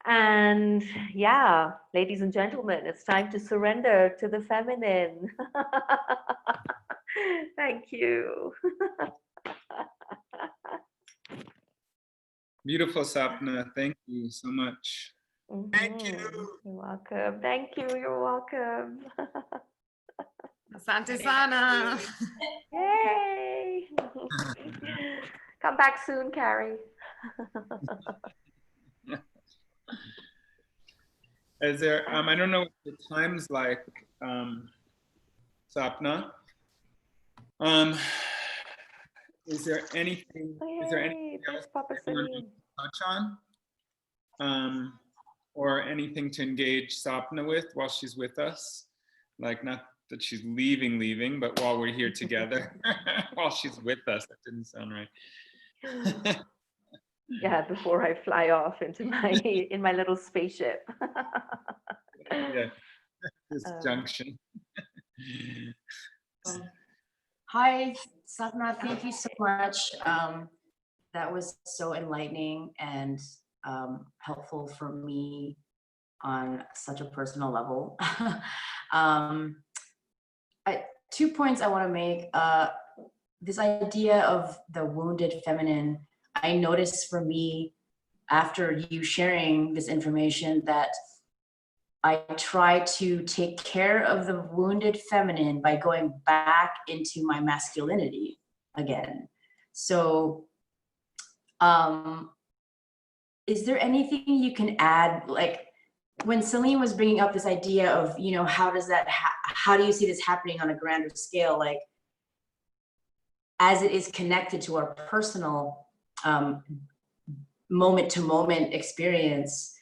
D: And yeah, ladies and gentlemen, it's time to surrender to the feminine. Thank you.
B: Beautiful, Sapna. Thank you so much.
A: Thank you.
D: You're welcome. Thank you. You're welcome.
H: Asante Sana.
D: Yay. Come back soon, Carrie.
B: Is there, I don't know what the time's like, Sapna. Is there anything else
D: Papa
B: you want to touch on? Or anything to engage Sapna with while she's with us? Like, not that she's leaving, but while we're here together, while she's with us. That didn't sound right.
D: Yeah, before I fly off into my little spaceship.
B: Yeah, this junction.
H: Hi, Sapna. Thank you so much. That was so enlightening and helpful for me on such a personal level. 2 points I want to make. This idea of the wounded feminine, I noticed for me after you sharing this information that I try to take care of the wounded feminine by going back into my masculinity again. So, is there anything you can add? Like when Celine was bringing up this idea of, how do you see this happening on a grander scale? Like, as it is connected to our personal moment to moment experience,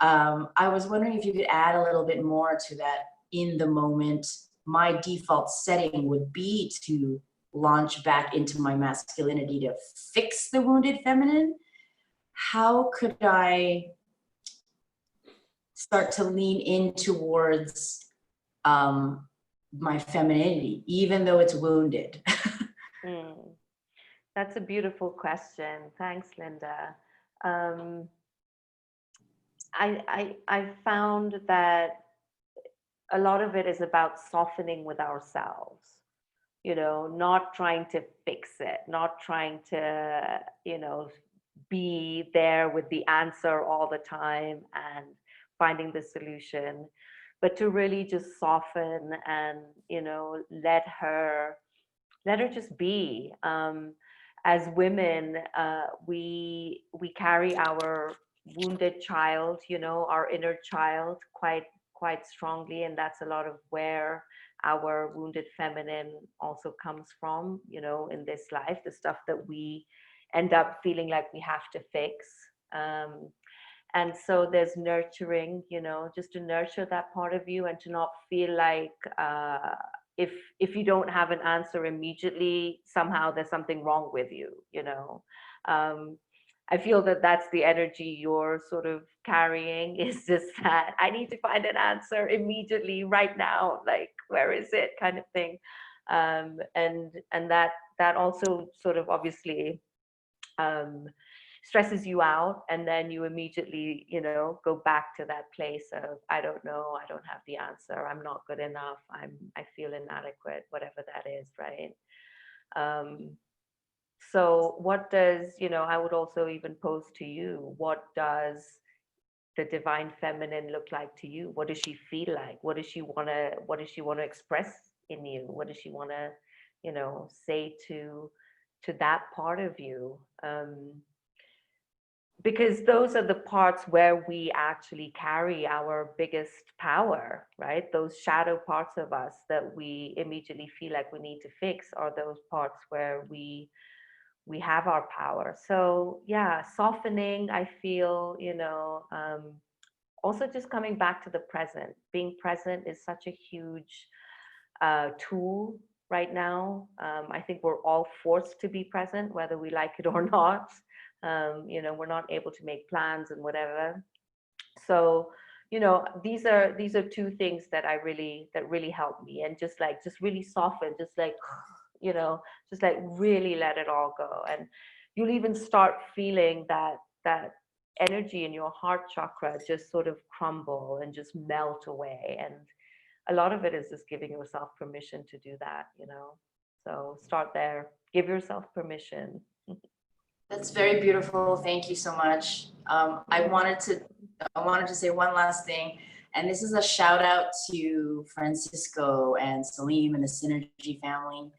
H: I was wondering if you could add a little bit more to that. In the moment, my default setting would be to launch back into my masculinity to fix the wounded feminine. How could I start to lean in towards my femininity, even though it's wounded?
D: That's a beautiful question. Thanks, Linda. I found that a lot of it is about softening with ourselves, not trying to fix it, not trying to, be there with the answer all the time and finding the solution, but to really just soften and, let her just be. As women, we carry our wounded child, you know, our inner child quite strongly, and that's a lot of where our wounded feminine also comes from, you know, in this life, the stuff that we end up feeling like we have to fix. And so there's nurturing, you know, just to nurture that part of you and to not feel like if you don't have an answer immediately, somehow there's something wrong with you, you know. I feel that that's the energy you're sort of carrying, is just that I need to find an answer immediately, right now, like where is it, kind of thing. And that also sort of obviously stresses you out, and then you immediately, you know, go back to that place of I don't know, I don't have the answer, I'm not good enough, I feel inadequate, whatever that is, right? So what does, you know, I would also even pose to you, what does the divine feminine look like to you? What does she feel like? What does she want to express in you? What does she want to, you know, say to that part of you? Because those are the parts where we actually carry our biggest power, right? Those shadow parts of us that we immediately feel like we need to fix are those parts where we have our power. So yeah, softening, I feel, you know, also just coming back to the present. Being present is such a huge tool right now. I think we're all forced to be present, whether we like it or not. You know, we're not able to make plans and whatever. So, you know, these are two things that really help me, and just really soften, just like, you know, just like really let it all go. And you'll even start feeling that energy in your heart chakra just sort of crumble and just melt away. And a lot of it is just giving yourself permission to do that, you know. So start there, give yourself permission.
H: That's very beautiful. Thank you so much. I wanted to say one last thing, and this is a shout out to Francisco and Salim and the Synergy family.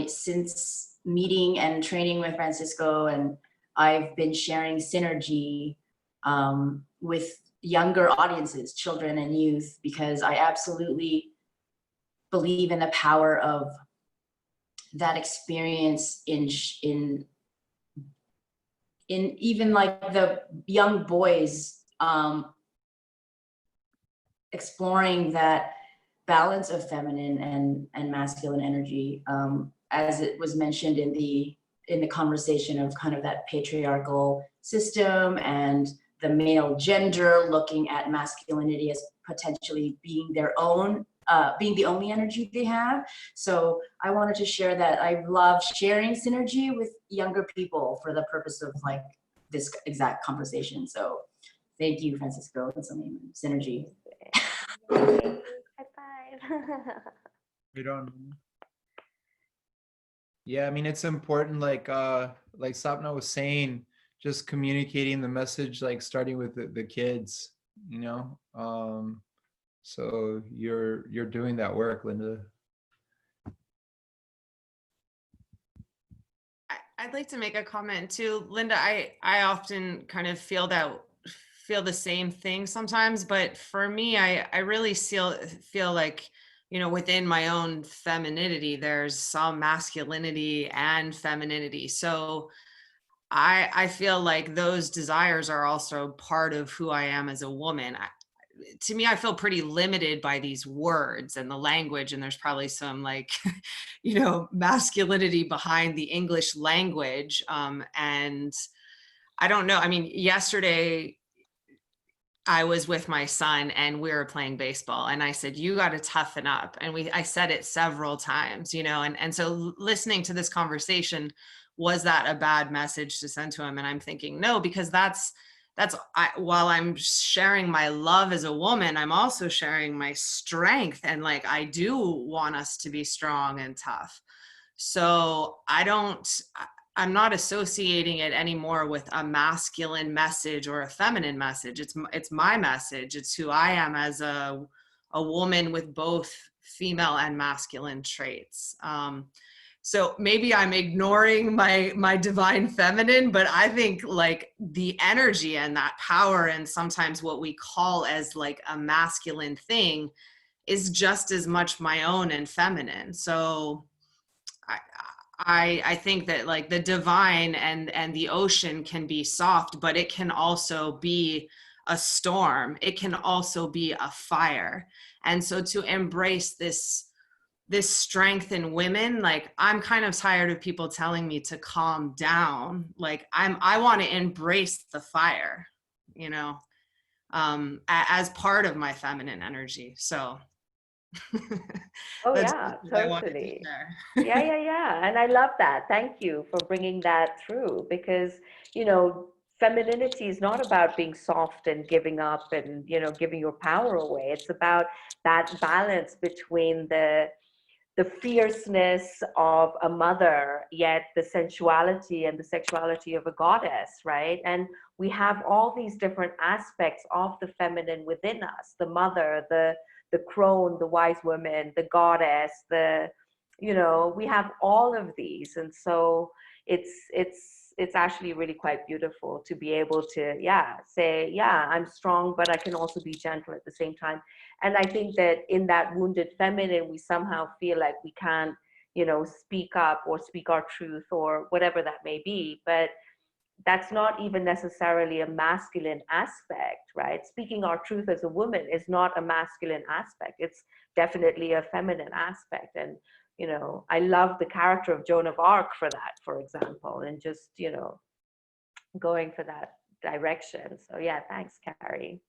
H: Since meeting and training with Francisco, and I've been sharing Synergy with younger audiences, children and youth, because I absolutely believe in the power of that experience in even like the young boys exploring that balance of feminine and masculine energy, as it was mentioned in the conversation of kind of that patriarchal system and the male gender looking at masculinity as potentially being their own, being the only energy they have. So I wanted to share that I love sharing Synergy with younger people for the purpose of like this exact conversation. So thank you, Francisco, and Synergy.
D: High five.
A: We don't. Yeah, I mean, it's important, like Sapna was saying, just communicating the message, like starting with the kids, you know. So you're doing that work, Linda.
I: I'd like to make a comment too, Linda. I often kind of feel the same thing sometimes, but for me, I really feel like, you know, within my own femininity, there's some masculinity and femininity. So I feel like those desires are also part of who I am as a woman. To me, I feel pretty limited by these words and the language, and there's probably some like, you know, masculinity behind the English language. And I don't know. I mean, yesterday I was with my son and we were playing baseball, and I said, you got to toughen up. And I said it several times, you know, and so listening to this conversation, was that a bad message to send to him? And I'm thinking, no, because while I'm sharing my love as a woman, I'm also sharing my strength. And like, I do want us to be strong and tough. So I'm not associating it anymore with a masculine message or a feminine message. It's my message. It's who I am as a woman with both female and masculine traits. So maybe I'm ignoring my divine feminine, but I think like the energy and that power and sometimes what we call as like a masculine thing is just as much my own and feminine. So I think that like the divine and the ocean can be soft, but it can also be a storm. It can also be a fire. And so to embrace this strength in women, like I'm kind of tired of people telling me to calm down. Like I want to embrace the fire, you know, as part of my feminine energy. So
D: Oh
I: that's
D: yeah,
I: what I wanted to
D: totally.
I: share.
D: Yeah. And I love that. Thank you for bringing that through because, you know, femininity is not about being soft and giving up and, you know, giving your power away. It's about that balance between the fierceness of a mother, yet the sensuality and the sexuality of a goddess, right? And we have all these different aspects of the feminine within us, the mother, the crone, the wise woman, the goddess, you know, we have all of these. And so it's actually really quite beautiful to be able to, say, I'm strong, but I can also be gentle at the same time. And I think that in that wounded feminine, we somehow feel like we can't, you know, speak up or speak our truth or whatever that may be. But that's not even necessarily a masculine aspect, right? Speaking our truth as a woman is not a masculine aspect. It's definitely a feminine aspect. And, you know, I love the character of Joan of Arc for that, for example, and just, you know, going for that direction. So yeah, thanks, Carrie.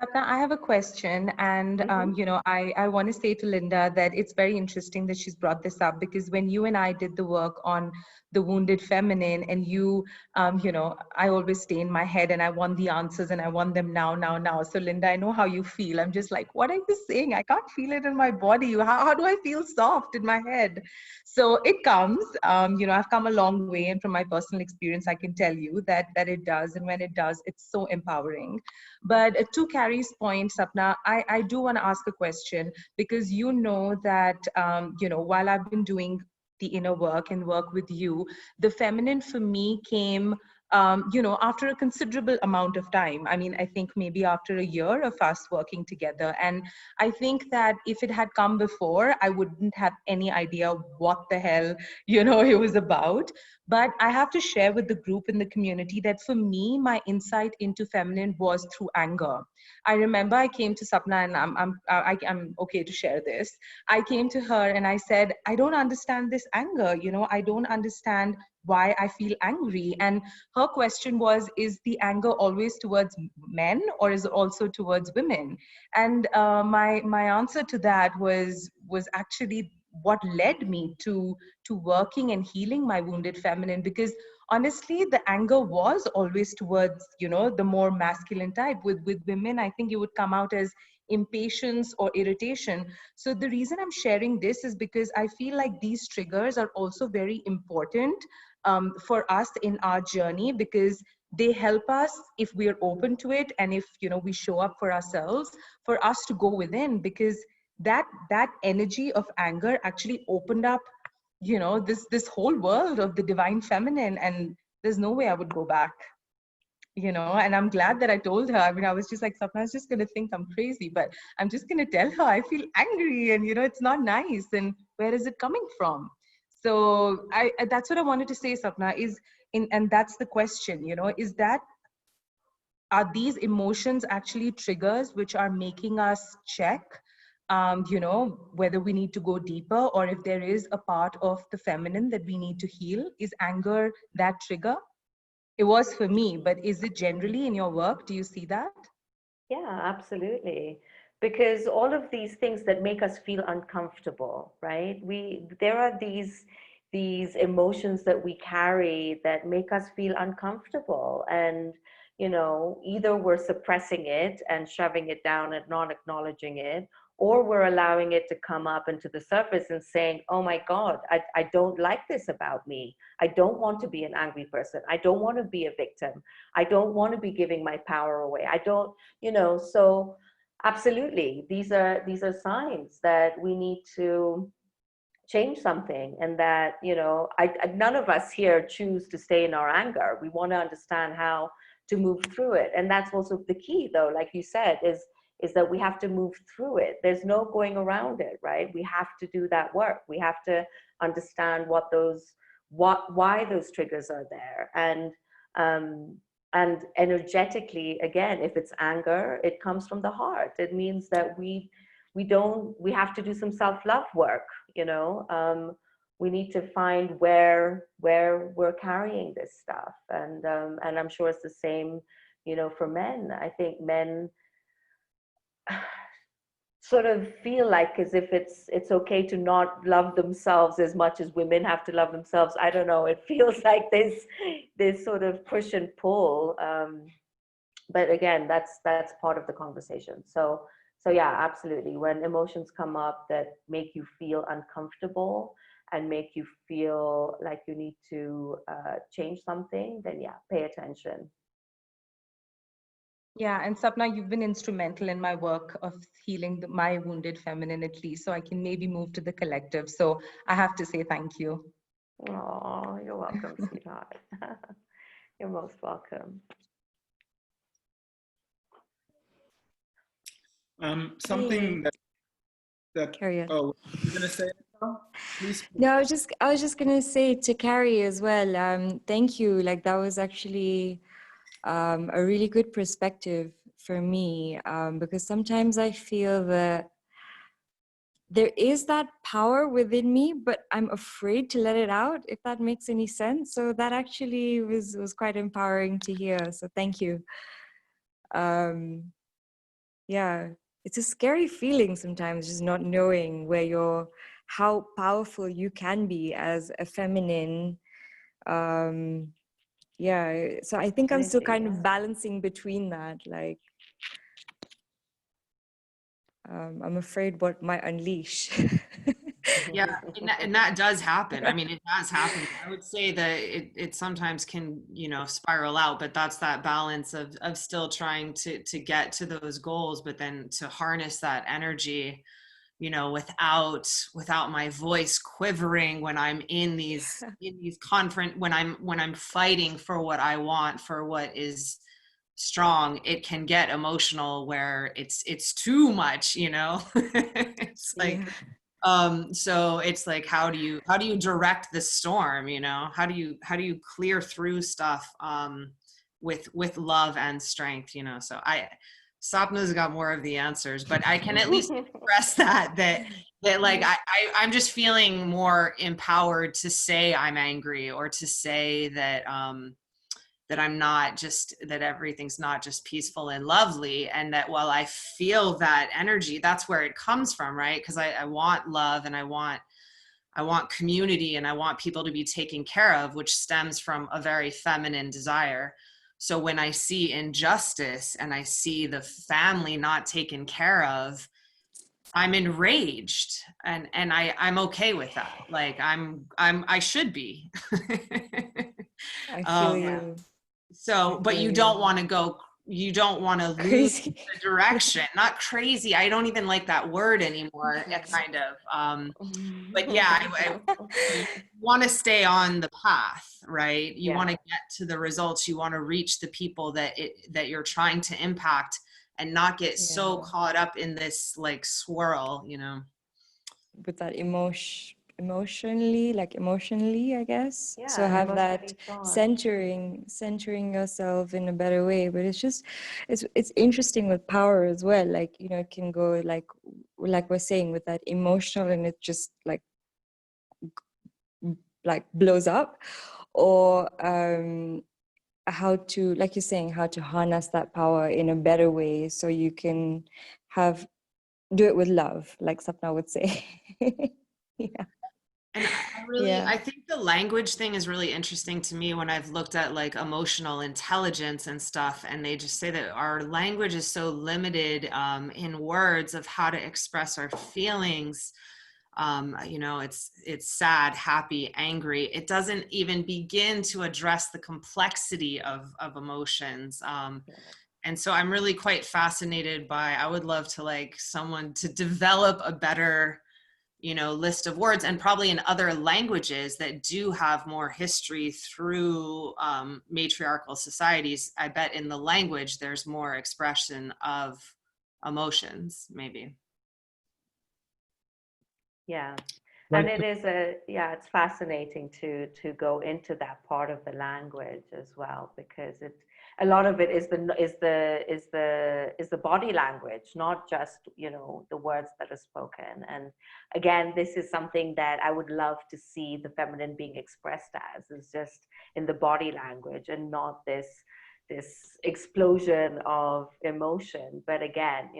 F: Sapna, I have a question, and you know, I want to say to Linda that it's very interesting that she's brought this up because when you and I did the work on the wounded feminine, and you know, I always stay in my head and I want the answers and I want them now. So Linda, I know how you feel. I'm just like, what are you saying? I can't feel it in my body. How do I feel soft in my head? So it comes. You know, I've come a long way, and from my personal experience, I can tell you that it does, and when it does, it's so empowering. But to Carrie's point, Sapna, I do want to ask a question because you know that, you know, while I've been doing the inner work and work with you, the feminine for me came, you know, after a considerable amount of time. I mean, I think maybe after a year of us working together. And I think that if it had come before, I wouldn't have any idea what the hell, you know, it was about. But I have to share with the group in the community that for me, my insight into feminine was through anger. I remember I came to Sapna, and I'm okay to share this. I came to her and I said, I don't understand this anger. You know, I don't understand why I feel angry. And her question was, is the anger always towards men or is it also towards women? And my answer to that was actually what led me to working and healing my wounded feminine, because honestly the anger was always towards, you know, the more masculine type. With women, I think it would come out as impatience or irritation. So the reason I'm sharing this is because I feel like these triggers are also very important for us in our journey, because they help us if we're open to it, and if, you know, we show up for ourselves, for us to go within, because that energy of anger actually opened up, you know, this whole world of the divine feminine, and there's no way I would go back, you know. And I'm glad that I told her. I mean, I was just like, Sapna's just going to think I'm crazy, but I'm just going to tell her I feel angry, and, you know, it's not nice, and where is it coming from? So that's what I wanted to say, Sapna, is and that's the question, you know, is that, are these emotions actually triggers which are making us check, you know, whether we need to go deeper, or if there is a part of the feminine that we need to heal? Is anger that trigger? It was for me, but is it generally in your work? Do you see that?
D: Yeah, absolutely. Because all of these things that make us feel uncomfortable, right? There are these emotions that we carry that make us feel uncomfortable. And, you know, either we're suppressing it and shoving it down and not acknowledging it, or we're allowing it to come up into the surface and saying, oh my God, I don't like this about me. I don't want to be an angry person. I don't want to be a victim. I don't want to be giving my power away. I don't, you know. So absolutely, these are signs that we need to change something, and that, you know, none of us here choose to stay in our anger. We want to understand how to move through it. And that's also the key, though, like you said, is that we have to move through it. There's no going around it, right? We have to do that work. We have to understand why those triggers are there. And energetically, again, if it's anger, it comes from the heart. It means that we have to do some self-love work, you know. We need to find where we're carrying this stuff. And I'm sure it's the same, you know, for men. I think men sort of feel like as if it's okay to not love themselves as much as women have to love themselves. I don't know. It feels like this sort of push and pull. But again, that's part of the conversation. So yeah, absolutely. When emotions come up that make you feel uncomfortable and make you feel like you need to change something, then yeah, pay attention.
F: Yeah, and Sapna, you've been instrumental in my work of healing my wounded feminine, at least, so I can maybe move to the collective. So I have to say thank you.
D: Oh, you're welcome, sweetheart. You're most welcome.
B: Something that
E: Carry on.
B: oh, you're gonna say it now? Please.
E: No, I was just gonna say to Carrie as well. Thank you. Like that was actually a really good perspective for me, because sometimes I feel that there is that power within me, but I'm afraid to let it out, if that makes any sense. So that actually was quite empowering to hear. So thank you. Yeah, it's a scary feeling sometimes, just not knowing how powerful you can be as a feminine. Yeah, so I think I'm still kind of balancing between that. Like, I'm afraid what might unleash.
I: Yeah, and that does happen. I mean, it does happen. I would say that it sometimes can, you know, spiral out, but that's that balance of still trying to get to those goals, but then to harness that energy, you know, without my voice quivering when I'm in these when I'm fighting for what I want, for what is strong. It can get emotional where it's too much, you know. It's like, so it's like, how do you direct the storm, you know? How do you clear through stuff with love and strength, you know? So Sapna's got more of the answers, but I can at least express that like I'm just feeling more empowered to say I'm angry, or to say that that I'm not just, that everything's not just peaceful and lovely. And that while I feel that energy, that's where it comes from, right? Because I want love, and I want community, and I want people to be taken care of, which stems from a very feminine desire. So when I see injustice and I see the family not taken care of, I'm enraged, and I'm okay with that. Like I should be.
E: I feel you.
I: So, but you don't want to lose
E: Crazy.
I: the direction. Not crazy. I don't even like that word anymore. Kind of. But yeah, you want to stay on the path, right? You want to get to the results. You want to reach the people that you're trying to impact, and not get so caught up in this like swirl, you know.
E: With that emotionally, I guess.
D: Yeah,
E: so have that centering yourself in a better way. But it's interesting with power as well. Like, you know, it can go like we're saying, with that emotional, and it just like blows up, or how to, like you're saying, how to harness that power in a better way, so you can do it with love, like Sapna would say. Yeah.
I: And I think the language thing is really interesting to me when I've looked at like emotional intelligence and stuff, and they just say that our language is so limited in words of how to express our feelings. You know, it's sad, happy, angry. It doesn't even begin to address the complexity of emotions. And so I'm really quite fascinated by, I would love to like someone to develop a better, list of words, and probably in other languages that do have more history through matriarchal societies, I bet in the language there's more expression of emotions, maybe.
D: Yeah.
A: Right.
D: And it is it's fascinating to go into that part of the language as well, because a lot of it is the body language, not just the words that are spoken. And again, this is something that I would love to see the feminine being expressed as, is just in the body language, and not this explosion of emotion. But again,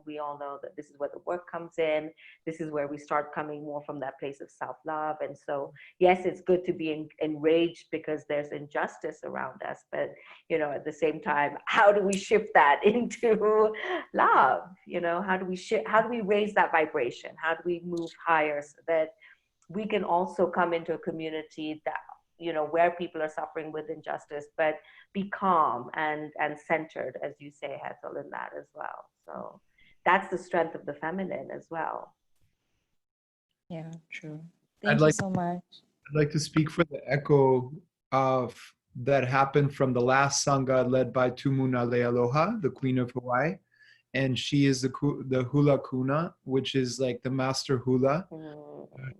D: we all know that this is where the work comes in. This is where we start coming more from that place of self-love. And so, yes, it's good to be enraged because there's injustice around us. But, at the same time, how do we shift that into love? How do we raise that vibration? How do we move higher so that we can also come into a community that, where people are suffering with injustice, but be calm and centered, as you say, Hazel, in that as well. So that's the strength of the feminine as well.
E: Yeah, true. Thank you so much.
A: I'd like to speak for the echo of that happened from the last Sangha led by Tumuna Lealoha, the Queen of Hawaii. And she is the hula kuna, which is like the master hula.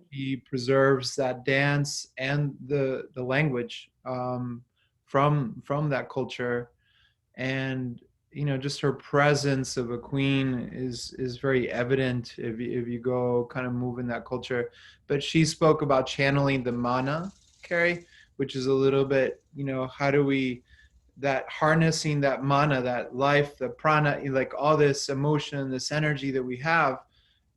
A: He preserves that dance and the language from that culture. And just her presence of a queen is very evident if you go kind of move in that culture. But she spoke about channeling the mana, Carrie, which is a little bit, how do we, that harnessing that mana, that life, the prana, like all this emotion, this energy that we have.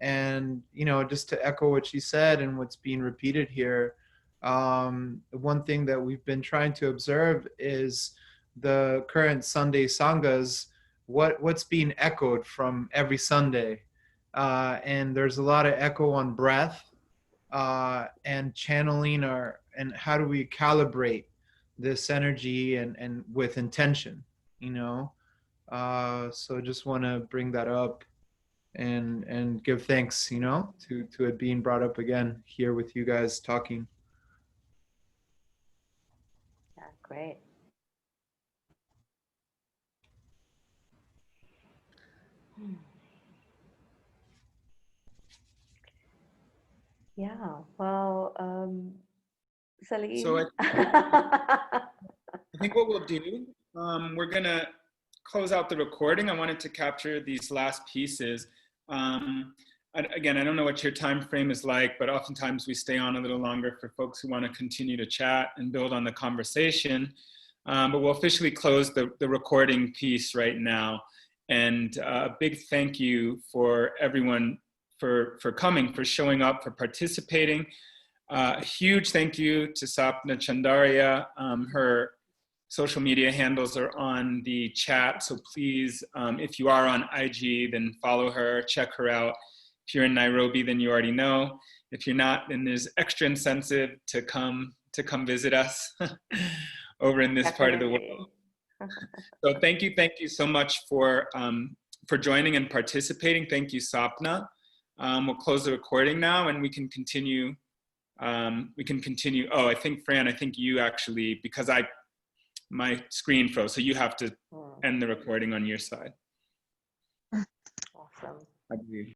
A: And, just to echo what she said and what's being repeated here, one thing that we've been trying to observe is the current Sunday Sanghas, what's being echoed from every Sunday. And there's a lot of echo on breath and channeling and how do we calibrate this energy and with intention, so just want to bring that up and give thanks, to it being brought up again here with you guys talking.
D: Yeah, great. Yeah, well, Salim.
B: So I think what we'll do, we're gonna close out the recording. I wanted to capture these last pieces. Again, I don't know what your time frame is like, but oftentimes we stay on a little longer for folks who want to continue to chat and build on the conversation. But we'll officially close the recording piece right now. And a big thank you for everyone for coming, for showing up, for participating. A huge thank you to Sapna Chandaria. Her social media handles are on the chat, so please, if you are on IG, then follow her, check her out. If you're in Nairobi, then you already know. If you're not, then there's extra incentive to come visit us over in this part of the world. So thank you so much for joining and participating. Thank you, Sapna. We'll close the recording now, and we can continue. Oh, I think Fran, I think you actually, because my screen froze, so you have to end the recording on your side.
D: Awesome.
B: I believe.